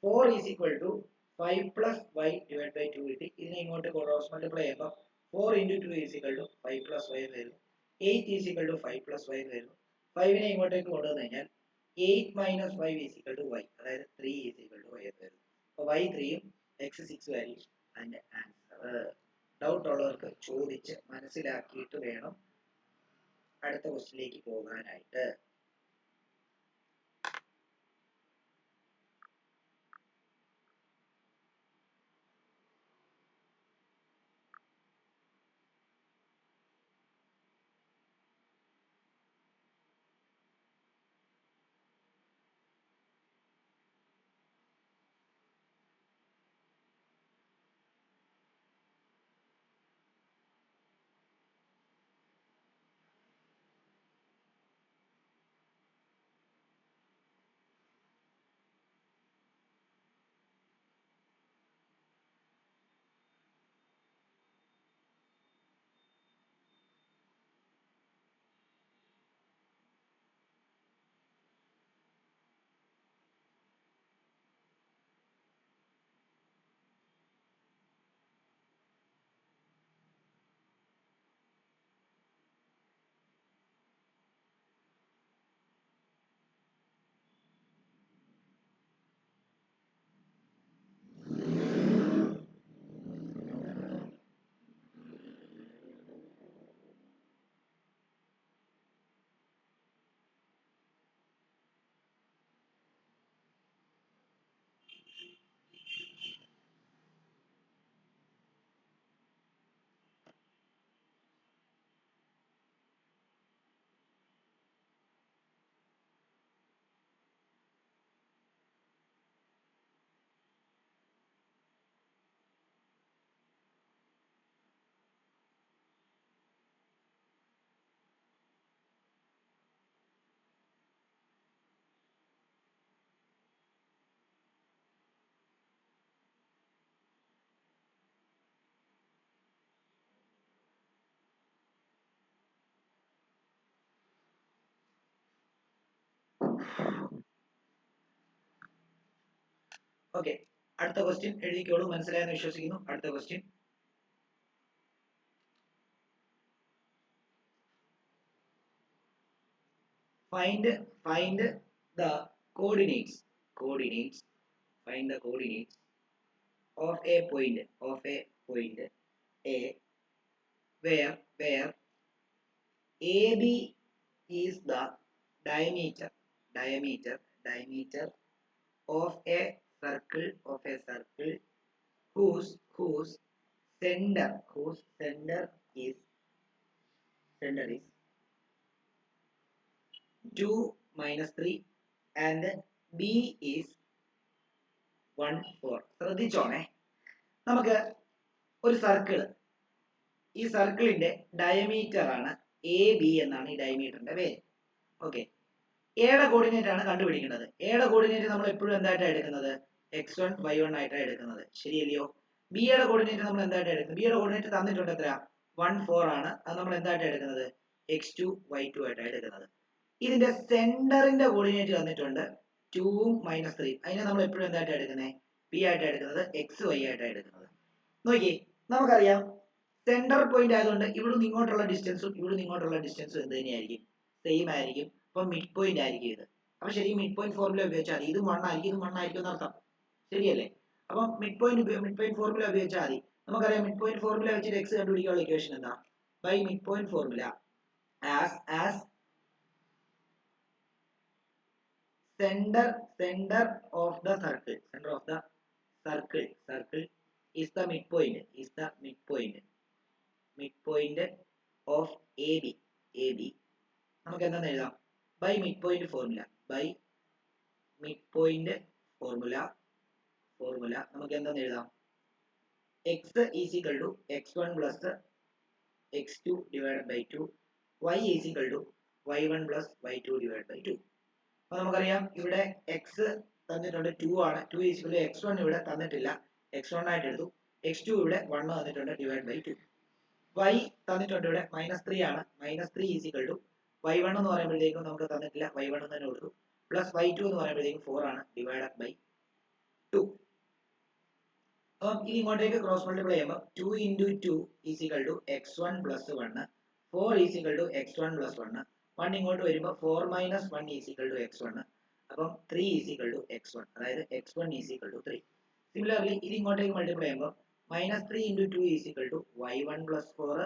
4 is equal to 5 plus y divide by 2 കിട്ടി. ഇതിനെ ഇങ്ങോട്ട് ക്രോസ് മൾട്ടിപ്ലൈ ചെയ്യുമ്പോൾ 4 into 2 is equal to 5 plus y വരുന്നു. 8 is equal to 5 plus y വരുന്നു. 5നെ ഇങ്ങോട്ടേക്ക് കൊണ്ടുവന്നു കഴിഞ്ഞാൽ 8 minus 5 is equal to y, അതായത് 3 ഈസ് ഈക്വൽ ടു y വരുന്നു. അപ്പോൾ y 3ഉം x 6 ആയിരിക്കും അതിന്റെ ആൻസർ. ഡൗട്ട് ഉള്ളവർക്ക് ചോദിച്ച് മനസ്സിലാക്കിയിട്ട് വേണം അടുത്ത ക്വസ്റ്റിലേക്ക് പോകാനായിട്ട്. ഓക്കെ, അടുത്ത ക്വസ്റ്റ്യൻ എഴുതിക്കോളൂ, മനസ്സിലായെന്ന് വിശ്വസിക്കുന്നു. അടുത്ത question, find the coordinates find the coordinates of a point A where AB is the diameter of a circle whose center is 2 minus 3 and B is 1 4. ശ്രദ്ധിച്ചോണേ, നമുക്ക് ഒരു സർക്കിള്, ഈ സർക്കിളിന്റെ ഡയമീറ്റർ ആണ് AB എന്നാണ് ഈ ഡയമീറ്ററിന്റെ പേര്. ഓക്കെ, എയുടെ കോർഡിനേറ്റ് ആണ് കണ്ടുപിടിക്കേണ്ടത്. എയുടെ കോർഡിനേറ്റ് നമ്മൾ എപ്പോഴും എന്തായിട്ടാണ് എടുക്കുന്നത്? x1 y1 ആയിട്ടാണ് എടുക്കുന്നത്, ശരിയല്ലയോ? ബി യുടെ കോർഡിനേറ്റ് നമ്മൾ എന്തായിട്ടാണ് എടുക്കുന്നത്? ബി യുടെ കോർഡിനേറ്റ് തന്നിട്ടുണ്ട്, എത്ര? 1 4 ആണ്. അത് നമ്മൾ എന്തായിട്ടാണ് എടുക്കുന്നത്? x2 y2 ആയിട്ടാണ് എടുക്കുന്നത്. ഇതിന്റെ സെന്ററിന്റെ കോർഡിനേറ്റ് തന്നിട്ടുണ്ട് 2 മൈനസ് 3. അതിനെ നമ്മൾ എപ്പോഴും എന്തായിട്ടാണ് എടുക്കുന്നത്? പി ആയിട്ടാണ് എടുക്കുന്നത്, എക്സ് വൈ ആയിട്ടാണ് എടുക്കുന്നത്. നോക്കിയേ, നമുക്കറിയാം സെന്റർ പോയിന്റ് ആയതുകൊണ്ട് ഇവിടുന്ന് ഇങ്ങോട്ടുള്ള ഡിസ്റ്റൻസും എന്ത് തന്നെയായിരിക്കും? സെയിം ആയിരിക്കും. അപ്പൊ മിഡ് പോയിന്റ് ആയിരിക്കും ഇത്. അപ്പൊ ശരി, മിഡ് പോയിന്റ് ഫോർമുല ഉപയോഗിച്ചാൽ മതി. ഇതും 1 ആയിരിക്കും, ഇതും 1 ആയിരിക്കും എന്നർത്ഥം, ശരിയല്ലേ? അപ്പം മിഡ് പോയിന്റ് ഫോർമുല ഉപയോഗിച്ചാൽ മതി. നമുക്കറിയാം മിഡ് പോയിന്റ് ഫോർമുല വെച്ചിട്ട് എക്സ് കണ്ടുപിടിക്കാനുള്ള ഇക്വേഷൻ എന്താ? By mid point formula as center of the circle is the midpoint of AB. നമുക്ക് എന്താന്ന് എഴുതാം? ബൈ മിഡ് പോയിന്റ് ഫോർമുല നമുക്ക് എന്താന്ന് എഴുതാം? x is equal to x1 plus x2 divided by 2, y is equal to y1 plus y2 divided by 2. അപ്പൊ നമുക്കറിയാം ഇവിടെ x തന്നിട്ടുണ്ട് 2 ആണ്. 2 is equal to x1 ഇവിടെ തന്നിട്ടില്ല, x1 ആയിട്ട് എടുത്തു. x2 ഇവിടെ 1 തന്നിട്ടുണ്ട്, ഡിവൈഡ് ബൈ 2. y തന്നിട്ടുണ്ട് ഇവിടെ -3 ആണ്. -3 is equal to y1 എന്ന് പറയുമ്പോഴത്തേക്കും നമുക്ക് തന്നിട്ടില്ല, y1 എന്ന് തന്നെ കൊടുത്തു. പ്ലസ് y2 എന്ന് പറയുമ്പോഴത്തേക്കും 4 ആണ്, ഡിവൈഡ് ബൈ 2. അപ്പം ഇത് ഇങ്ങോട്ടേക്ക് ക്രോസ് മൾട്ടിപ്ലൈ ചെയ്യുമ്പോൾ 2 into 2 is equal to x1 plus 1, 4 is equal to x1 plus 1. 1 ഇങ്ങോട്ട് വരുമ്പോൾ 4 minus 1 is equal to x1. അപ്പം 3 is equal to x1, അതായത് x1 is equal to 3. Similarly ഇത് ഇങ്ങോട്ടേക്ക് മൾട്ടിപ്ലൈ ചെയ്യുമ്പോൾ -3 into 2 is equal to y1 plus 4,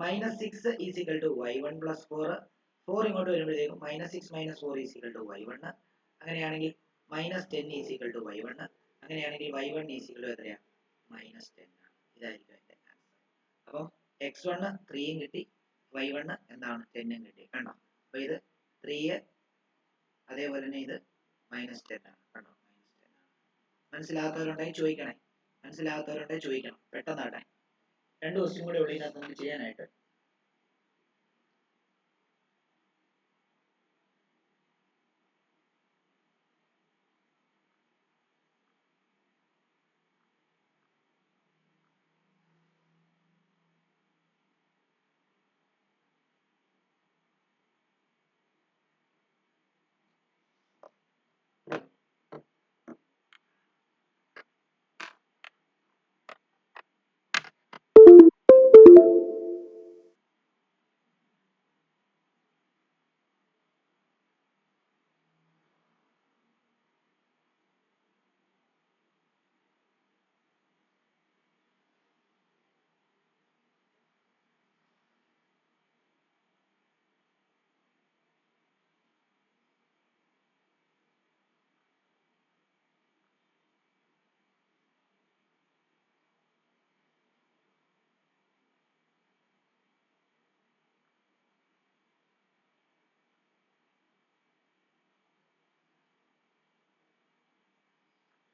-6 is equal to y1 plus 4. 4 ഇങ്ങോട്ട് വരുമ്പോഴത്തേക്കും -6 minus 4 is equal to y1. അങ്ങനെയാണെങ്കിൽ -10 is equal to y1. അങ്ങനെയാണെങ്കിൽ y1 is equal to എത്രയാ? -10 ആണ്. ഇതായിരിക്കും അതിന്റെ ആൻസർ. അപ്പം x1 3 കിട്ടി, y1 എന്താണ് 10 കിട്ടി, കണ്ടോ? അപ്പൊ ഇത് 3, അതേപോലെ തന്നെ ഇത് -10 ആണ്, കണ്ടോ? -10 ആണ്. മനസ്സിലാകാത്തവരുണ്ടെങ്കിൽ ചോദിക്കണം, പെട്ടെന്നാട്ടെ. 2 ക്വസ്റ്റ്യൻ കൂടെ ഉള്ള ഇതിനകത്ത് നമുക്ക് ചെയ്യാനായിട്ട്.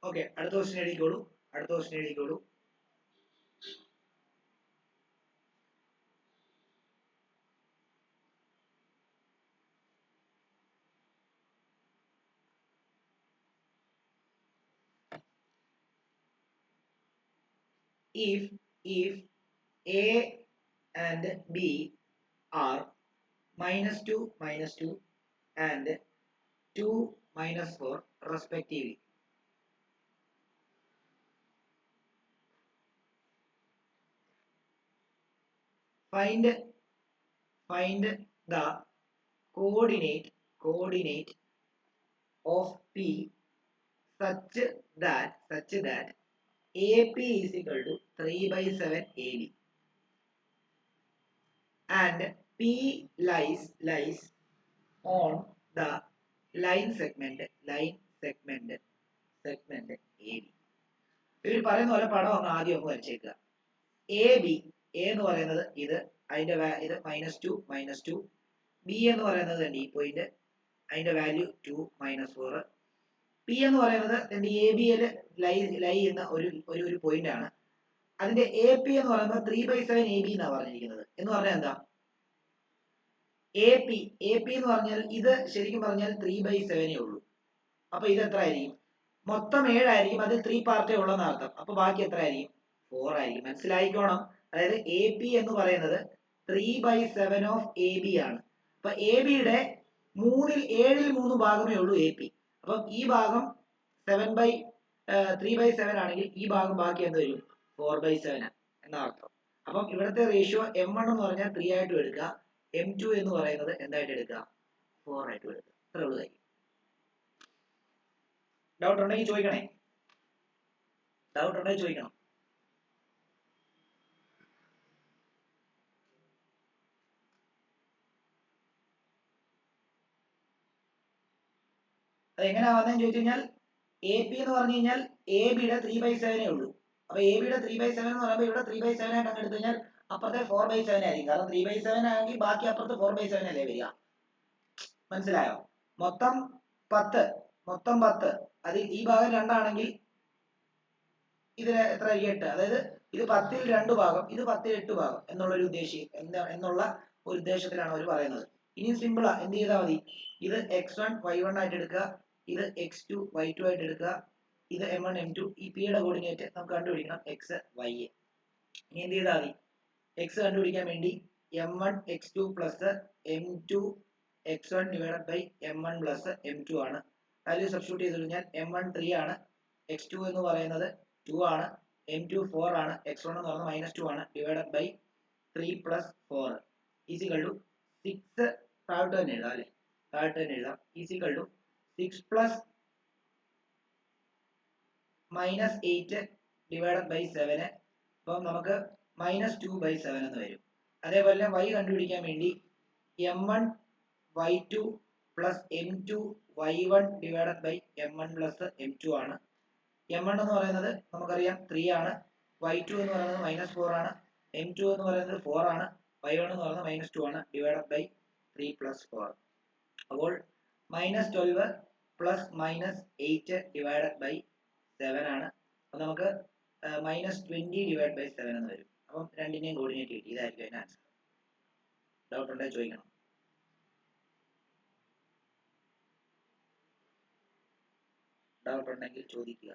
ഓക്കെ, അടുത്ത question എഴുതിക്കോളൂ. if A and B are -2 and 2 - 4 respectively, find the coordinate of P such that AP is equal to 3/7 AB and P lies on the line segment AB. ഇവർ പറയുന്ന പോലെ പടം ഒന്ന് ആദ്യം ഒന്ന് വരച്ചേക്കുക. AB എന്ന് പറയുന്നത് ഇത് അതിന്റെ ഇത് -2 B എന്ന് പറയുന്നത് ഈ പോയിന്റ് അതിന്റെ വാല്യൂ 2 -4 P എന്ന് പറയുന്നത് AB യിൽ ലൈ ചെയ്യുന്ന ഒരു പോയിന്റ് ആണ്. അതിന്റെ AP എന്ന് പറയുന്നത് 3/7 AB എന്നാണ് പറഞ്ഞിരിക്കുന്നത്. എന്ന് പറഞ്ഞാൽ എന്താ AP എന്ന് പറഞ്ഞാൽ ഇത് ശരിക്കും പറഞ്ഞാൽ 3/7 ഉള്ളൂ. അപ്പൊ ഇത് എത്ര ആയിരിക്കും? മൊത്തം 7 ആയിരിക്കും, അതിൽ 3 പാർട്ടേ ഉള്ളെന്ന് അർത്ഥം. അപ്പൊ ബാക്കി എത്ര ആയിരിക്കും? 4 ആയിരിക്കും. മനസ്സിലായിക്കോണം. അതായത് AP എന്ന് പറയുന്നത് 3/7 ഓഫ് AB ആണ്. അപ്പൊ ABയുടെ 7ൽ 3 ഭാഗമേ ഉള്ളൂ AP. അപ്പം ഈ ഭാഗം 3/7 ആണെങ്കിൽ ഈ ഭാഗം ബാക്കി എന്ത് വരും? 4/7 എന്നാ അർത്ഥം. അപ്പം ഇവിടുത്തെ റേഷ്യോ M1 എന്ന് പറഞ്ഞാൽ 3 ആയിട്ടും എടുക്കുക, M2 എന്ന് പറയുന്നത് എന്തായിട്ട് എടുക്കുക? 4 ആയിട്ടും എടുക്കുക. അത്രേ ഉള്ളൂ കാര്യം. ഡൗട്ട് ഉണ്ടെങ്കിൽ ചോദിക്കണം. അത് എങ്ങനെയാ വന്നതെന്ന് ചോദിച്ചു കഴിഞ്ഞാൽ AP എന്ന് പറഞ്ഞു കഴിഞ്ഞാൽ ABയുടെ 3/7 ഉള്ളൂ. അപ്പൊ ABയുടെ 3/7 എന്ന് പറയുമ്പോൾ ഇവിടെ 3/7 ആയിട്ട് അങ്ങ് എടുത്തു കഴിഞ്ഞാൽ അപ്പുറത്തെ 4/7 ആയിരിക്കും. കാരണം 3/7 ആണെങ്കിൽ ബാക്കി അപ്പുറത്ത് 4/7 അല്ലേ വരിക. മനസ്സിലായോ? മൊത്തം 10 അതിൽ ഈ ഭാഗം 2 ആണെങ്കിൽ ഇതിന് എത്ര ആയിരിക്കും? 8. അതായത് ഇത് 10ൽ 2 ഭാഗം, ഇത് 10ൽ 8 ഭാഗം എന്നുള്ള ഒരു ഉദ്ദേശത്തിലാണ് അവർ പറയുന്നത്. ഇനി സിമ്പിളാ, എന്ത് ചെയ്താൽ മതി? ഇത് x1 y1 ആയിട്ട് എടുക്കുക, ഇത് x2 y2 ആയിട്ട് എടുക്കുക, ഇത് m1 m2. ഈ p യുടെ കോർഡിനേറ്റ് നമുക്ക് കണ്ടുപിടിക്കണം, x y. ഇനി എന്ത് ചെയ്താൽ മതി? x കണ്ടുപിടിക്കാൻ വേണ്ടി m1 x2 plus m2 x1 divided by m1 plus m2 ആണ്. വാല്യൂ സബ്സ്റ്റിറ്റ്യൂട്ട് ചെയ്ത് കഴിഞ്ഞാൽ m1 3 ആണ്, x2 എന്ന് പറയുന്നത് 2 ആണ്, m2 4 ആണ്, x1 എന്ന് പറയുന്നത് -2 ആണ്, divided by 3 plus 4 is equal to 6. താഴോട്ട് തന്നെ എഴുതാം അല്ലേ? Is equal to 6 plus -8 divided by 7. അപ്പം നമുക്ക് -2/7 എന്ന് വരും. അതേപോലെ y കണ്ടുപിടിക്കാൻ വേണ്ടി m1 y2 plus m2 y1 divided by m1 plus m2 ആണ്. m1 എന്ന് പറയുന്നത് നമുക്കറിയാം 3 ആണ്, y2 എന്ന് പറയുന്നത് -4 ആണ്, m2 എന്ന് പറയുന്നത് 4 ആണ്, y1 എന്ന് പറയുന്നത് -2 ആണ്, ഡിവൈഡഡ് ബൈ 3 പ്ലസ് 4. അപ്പോൾ -12 പ്ലസ് -8 ഡിവൈഡഡ് ബൈ 7 ആണ്. അപ്പോൾ നമുക്ക് -20 ഡിവൈഡ് ബൈ 7 എന്ന് വരും. അപ്പം രണ്ടിന്റെയും കോർഡിനേറ്റ് കിട്ടി. ഇതായിരിക്കും അതിന്റെ ആൻസർ. ഡൗട്ട് ഉണ്ടെങ്കിൽ ചോദിക്കണം. ഡൗട്ട് ഉണ്ടെങ്കിൽ ചോദിക്കുക.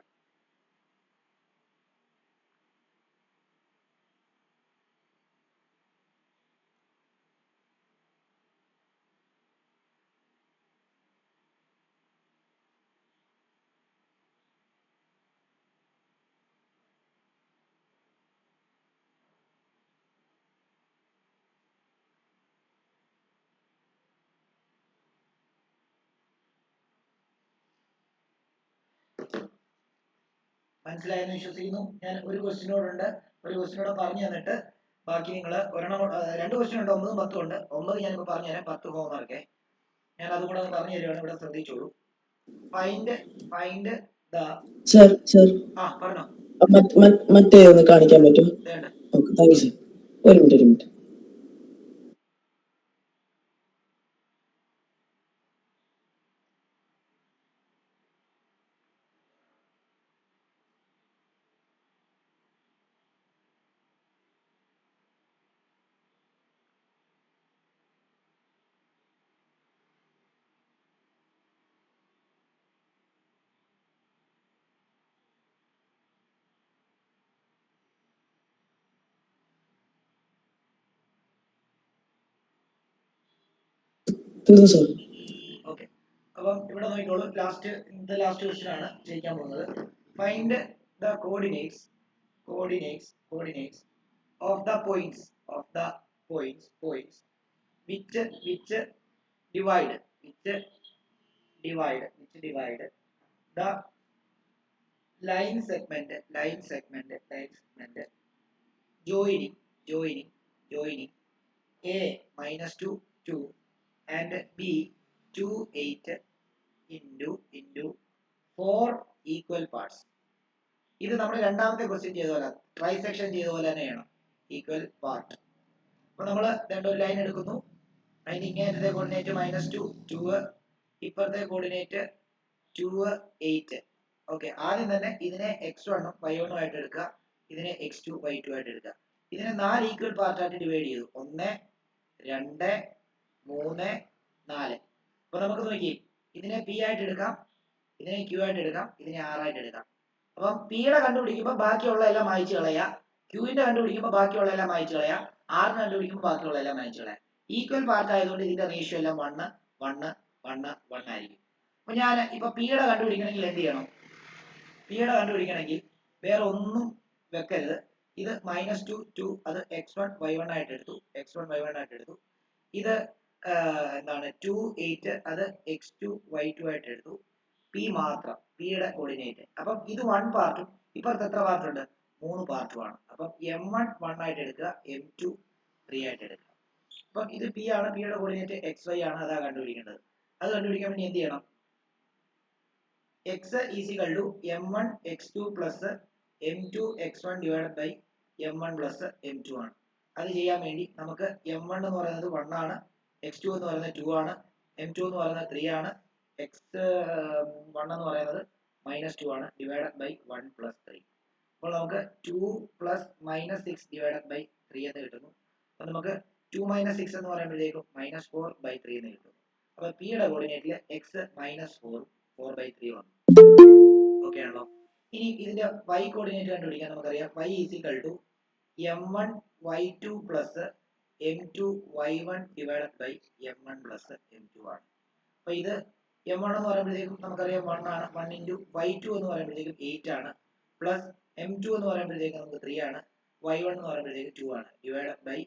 മനസ്സിലായെന്ന് വിശ്വസിക്കുന്നു. ഞാൻ ഒരു ക്വസ്റ്റ്യനോടുണ്ട്, ഒരു ക്വസ്റ്റ്യനോട് പറഞ്ഞു തന്നിട്ട് ബാക്കി നിങ്ങൾ ഒരെണ്ണം 2 ക്വസ്റ്റ്യൻ ഉണ്ട്, 9ഉം 10ഉം ഉണ്ട്. 9 ഞാനിപ്പോൾ പറഞ്ഞു തരാം, 10 ഹോംവർക്കേ. ഞാൻ അതും കൂടെ ഒന്ന് പറഞ്ഞു തരുവാണ്, ഇവിടെ ശ്രദ്ധിച്ചോളൂ. ഫൈൻഡ് ദ സർ പറഞ്ഞോ. മറ്റേ ഒന്ന് കാണിക്കാൻ പറ്റുമോ? Thank you sir. ഒരു മിനിറ്റ്. ഓക്കെ, അപ്പം ഇവിടെ നോക്കിക്കോളൂ. ലാസ്റ്റ് ക്വസ്റ്റ്യൻ ആണ് ചെയ്യിക്കാൻ പോകുന്നത്. Find the coordinates of the points which divide the line segment joining A minus 2 and B 2 8 into 4 equal parts. ഇത് നമ്മൾ രണ്ടാമത്തെ ക്വസ്റ്റ്യൻ ചെയ്ത പോലെ ട്രൈസെക്ഷൻ ചെയ്ത പോലെ തന്നെ ചെയ്യണം. Equal part. അപ്പൊ നമ്മൾ ഒരു ലൈൻ എടുക്കുന്നു. അതിന് ഇങ്ങനത്തെ കോർഡിനേറ്റ് -2 ഇപ്പുറത്തെ കോർഡിനേറ്റ് 2 8. ഓക്കെ, ആദ്യം തന്നെ ഇതിനെ x1 ഉം y1 ഉം ആയിട്ട് എടുക്കുക. ഇതിനെ x2 y2 ആയിട്ട് എടുക്കുക. ഇതിനെ 4 ഈക്വൽ പാർട്ടായിട്ട് ഡിവൈഡ് ചെയ്തു. 1 2 3 4. അപ്പൊ നമുക്ക് നോക്കി, ഇതിനെ p ആയിട്ട് എടുക്കാം, ഇതിനെ q ആയിട്ട് എടുക്കാം, ഇതിനെ r ആയിട്ട് എടുക്കാം. അപ്പം p യുടെ കണ്ടുപിടിക്കുമ്പോൾ ബാക്കിയുള്ള എല്ലാം മായ്ച്ചു കളയാ, q ന്റെ കണ്ടുപിടിക്കുമ്പോൾ ബാക്കിയുള്ള എല്ലാം മായ്ച്ചു കളയാ, r ന്റെ കണ്ടുപിടിക്കുമ്പോൾ ബാക്കിയുള്ള എല്ലാം മായ്ച്ചു കളയാ. ഈക്വൽ പാർട്ട് ആയതുകൊണ്ട് ഇതിന്റെ റേഷ്യോ എല്ലാം 1 1 1 1 ആയിരിക്കും. അപ്പൊ ഞാൻ ഇപ്പൊ p യുടെ കണ്ടുപിടിക്കണമെങ്കിൽ എന്ത് ചെയ്യണം? p യുടെ കണ്ടുപിടിക്കണമെങ്കിൽ വേറെ ഒന്നും വെക്കരുത്. ഇത് -2 2 അത് x1 y1 ആയിട്ട് എടുത്തു, ഇത് എന്താണ് 2 8 അത് x2 y2 ആയിട്ട് എടുത്തു. p മാത്രം, p യുടെ കോർഡിനേറ്റ്. അപ്പം ഇത് 1 പാർട്ടും ഇപ്പുറത്ത് എത്ര പാർട്ടുണ്ട്? 3 പാർട്ടുമാണ്. അപ്പം m1 1 ആയിട്ട് എടുക്കുക, m2 3 ആയിട്ട് എടുക്കുക. അപ്പം ഇത് p ആണ്, p യുടെ കോർഡിനേറ്റ് xy ആണ്, അതാ കണ്ടുപിടിക്കേണ്ടത്. അത് കണ്ടുപിടിക്കാൻ വേണ്ടി എന്ത് ചെയ്യണം? x is equal to m1 x2 plus m2 x1 divided by m1 plus m2 ആണ്. അത് ചെയ്യാൻ വേണ്ടി നമുക്ക് m1 എന്ന് പറയുന്നത് 1 ആണ്, x2 എന്ന് പറയുന്നത് 2 ആണ്, m2 എന്ന് പറയുന്നത് 3 ആണ്, x1 എന്ന് പറയുന്നത് -2 ആണ്, divided by 1 plus 3. അപ്പോൾ നമുക്ക് 2 plus -6 divided by 3 എന്ന് കിട്ടുന്നു. അപ്പോൾ നമുക്ക് 2 - 6 എന്ന് പറയുമ്പോഴേക്കും -4 by 3 എന്ന് കിട്ടുന്നു. അപ്പോൾ p യുടെ കോർഡിനേറ്റിൽ x -4 by 3 വന്നു. ഓക്കെ ആണല്ലോ. ഇനി ഇതിന്റെ y കോർഡിനേറ്റ് കണ്ടുപിടിക്കാൻ നമുക്കറിയാം y is equal to m1 y2 plus m2 y1 divided by m1 plus m2 ആണ്. അപ്പൊ ഇത് m1 എന്ന് പറയുമ്പോഴേക്കും നമുക്കറിയാം 1 ആണ്, 1 into y2 എന്ന് പറയുമ്പോഴേക്കും 8 ആണ്, പ്ലസ് m2 എന്ന് പറയുമ്പോഴേക്കും നമുക്ക് 3 ആണ്, y1 എന്ന് പറയുമ്പോഴേക്കും 2 ആണ്, divided by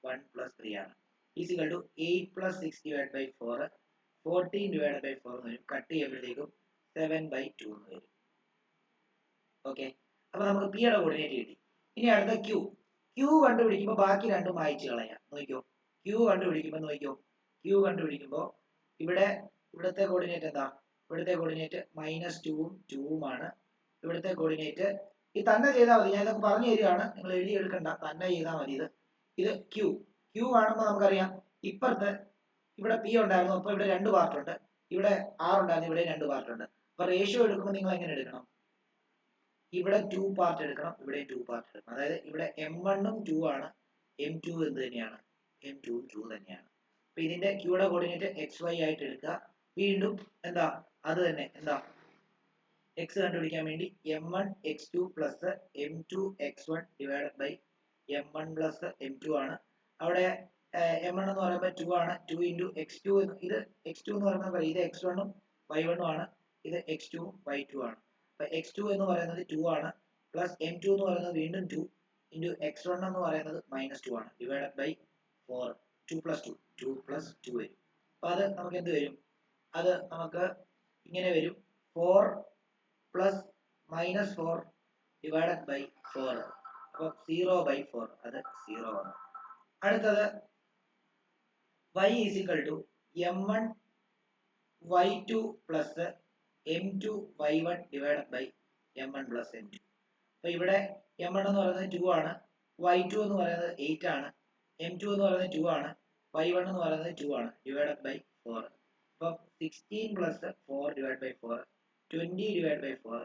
1 plus 3 ആണ്. is equal to 8 plus 6 divided by 4 14 divided by 4 എന്ന് വരും. കട്ട് ചെയ്യുമ്പോഴേക്കും 7 by 2 എന്ന് വരും. ഓക്കെ, അപ്പൊ നമുക്ക് p യുടെ കോർഡിനേറ്റ് കിട്ടി. ഇനി അടുത്ത q കണ്ടുപിടിക്കുമ്പോൾ ബാക്കി രണ്ടും മായ്ച്ചു കളയാം. നോക്കിയോ, q കണ്ടുപിടിക്കുമ്പോൾ ഇവിടുത്തെ കോർഡിനേറ്റ് എന്താ? ഇവിടുത്തെ കോർഡിനേറ്റ് -2 ഉം 2 ഉം ആണ്. ഇവിടുത്തെ കോർഡിനേറ്റ് ഇത് തന്നെ ചെയ്താൽ മതി, ഞാൻ ഇതൊക്കെ പറഞ്ഞു തരികയാണ്, നിങ്ങൾ എഴുതി എടുക്കണ്ട, തന്നെ ചെയ്താൽ മതി. ഇത് q ആണെന്ന് നമുക്കറിയാം. ഇപ്പുറത്ത് ഇവിടെ p ഉണ്ടായിരുന്നു, അപ്പൊ ഇവിടെ 2 പാർട്ട് ഉണ്ട്, ഇവിടെ r ഉണ്ടായിരുന്നു, ഇവിടെ 2 പാർട്ട് ഉണ്ട്. അപ്പൊ റേഷ്യോ എടുക്കുമ്പോൾ നിങ്ങൾ എങ്ങനെ എടുക്കണം? ഇവിടെ 2 പാർട്ട് എടുക്കണം, ഇവിടെ 2 പാർട്ട് എടുക്കണം. അതായത് ഇവിടെ m1 ഉം 2 ആണ്, m2 എന്ത് തന്നെയാണ്? m2 ഉം 2 തന്നെയാണ്. അപ്പൊ ഇതിന്റെ q യുടെ കോർഡിനേറ്റ് xy ആയിട്ട് എടുക്കുക. വീണ്ടും എന്താ? അത് തന്നെ എന്താ? x കണ്ടുപിടിക്കാൻ വേണ്ടി m1 x2 plus m2 x1 divided by m1 plus m2 ആണ്. അവിടെ m1 എന്ന് പറയുമ്പോൾ 2 ആണ്, 2 into x2 ഇത് x2 എന്ന് പറയുമ്പോൾ ഇത് x1 ഉം y1 ഉം ആണ്, ഇത് x2 ഉം y2 ആണ്. അപ്പൊ x2 എന്ന് പറയുന്നത് 2 ആണ്, പ്ലസ് m2 എന്ന് പറയുന്നത് വീണ്ടും 2 into x1 എന്ന് പറയുന്നത് -2 ആണ്, divided by 4. 2 plus 2 വരും. അപ്പൊ അത് നമുക്ക് എന്ത് വരും? അത് നമുക്ക് ഇങ്ങനെ വരും, 4 plus -4 divided by 4. അപ്പൊ 0 by 4, അത് 0 ആണ്. അടുത്തത് y is equal to m1 y2 plus m2 y1 divided by m1 plus m2. അപ്പൊ ഇവിടെ m1 എന്ന് പറയുന്നത് 2 ആണ്, y2 എന്ന് പറയുന്നത് 8 ആണ്, m2 എന്ന് പറയുന്നത് 2 ആണ്, y1 എന്ന് പറയുന്നത് 2 ആണ്, divided by 4. അപ്പൊ 16 plus 4 divided by 4 20 divided by 4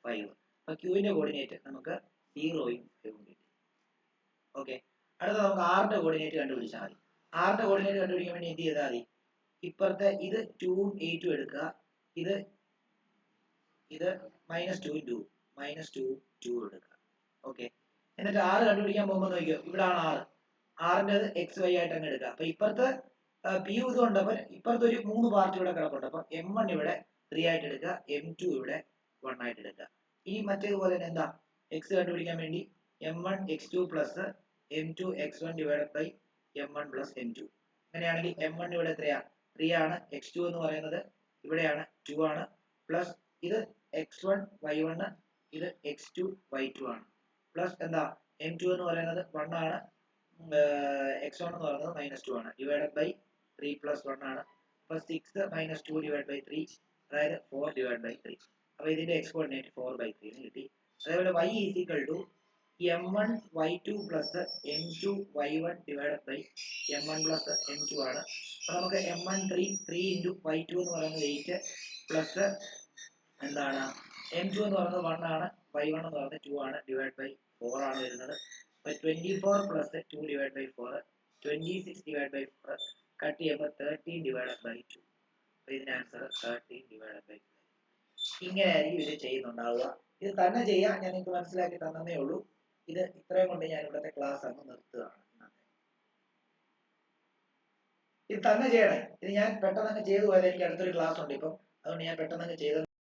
5. അപ്പൊ q ന്റെ കോർഡിനേറ്റ് നമുക്ക് 0 ഉം 5 ഉം കിട്ടി. ഓക്കെ, അടുത്ത നമുക്ക് r ന്റെ കോർഡിനേറ്റ് കണ്ടുപിടിച്ചാൽ മതി. r ന്റെ കോർഡിനേറ്റ് കണ്ടുപിടിക്കാൻ വേണ്ടി എന്ത് ചെയ്താൽ മതി? ഇപ്പുറത്തെ ഇത് 2 ഉം 8 ഉം എടുക്കുക, ഇത് -2 ഉം 2 എടുക്കുക. ഓക്കെ, എന്നിട്ട് r കണ്ടുപിടിക്കാൻ പോകുമ്പോൾ നോക്കിയോ, ഇവിടാണ് r ന്റെ xy ആയിട്ട് അങ്ങ് എടുക്കുക. അപ്പൊ ഇപ്പുറത്ത് p ഇതുണ്ട്, അപ്പൊ ഇപ്പുറത്ത് ഒരു 3 പാർട്ട് ഇവിടെ കിടപ്പുണ്ട്. അപ്പൊ m1 ഇവിടെ 3 ആയിട്ട് എടുക്കുക, m2 ഇവിടെ 1 ആയിട്ട് എടുക്കുക. ഇനി മറ്റേതുപോലെ തന്നെ എന്താ? x കണ്ടുപിടിക്കാൻ വേണ്ടി m1 x2 plus m2 x1 divided by m1 plus m2. അങ്ങനെയാണെങ്കിൽ m1 ഇവിടെ എത്രയാ 3 ആണ്, x2 എന്ന് പറയുന്നത് ഇവിടെയാണ് 2 ആണ്, പ്ലസ് ഇത് x1 y1 ഇത് x2 y2 ആണ്, പ്ലസ് എന്താ m2 എന്ന് പറയുന്നത് 1 ആണ്, x1 എന്ന് പറയുന്നത് -2 ആണ്, ഡിവൈഡഡ് ബൈ 3 plus 1 ആണ്, plus 6 minus 2 divided by 3 അതായത് 4 divided by 3. അപ്പോൾ ഇതിന്റെ x കോർഡിനേറ്റ് 4/3 എന്ന് കിട്ടി. അതേപോലെ y is equal to m1 y2 plus m2 y1 divided by m1 plus m2 ആണ്. അപ്പോൾ നമുക്ക് m1 3 into y2 എന്ന് പറയുന്നത് 8 പ്ലസ് എന്താണ് m2 എന്ന് പറയുന്നത് 1 ആണ്, y1 എന്ന് പറയുന്നത് 2 ആണ്, ഡിവൈഡ് ബൈ 4 ആണ് വരുന്നത്. അപ്പോൾ 24 plus 2 divided by 4 26 divided by 4 cut ചെയ്യുമ്പോൾ 13 divided by 2. അപ്പോൾ ഇതിന്റെ ആൻസർ 13 divided by 2. ഇങ്ങനെയായിരിക്കും ഇത് ചെയ്യുന്നുണ്ടാവുക. ഇത് തന്നെ ചെയ്യാൻ ഞാൻ നിങ്ങൾക്ക് മനസ്സിലാക്കി തന്നേ ഉള്ളൂ. ഇത് ഇത്രയും കൊണ്ട് ഞാൻ ഇവിടുത്തെ ക്ലാസ് അങ്ങ് നിർത്തുകയാണ്. ഇത് തന്നെ ചെയ്യണേ. ഇത് ഞാൻ പെട്ടെന്ന് അങ്ങ് ചെയ്തു പോയത്, എനിക്ക് അടുത്തൊരു ക്ലാസ് ഉണ്ട് ഇപ്പം, അതുകൊണ്ട് ഞാൻ പെട്ടെന്ന് അങ്ങ് ചെയ്ത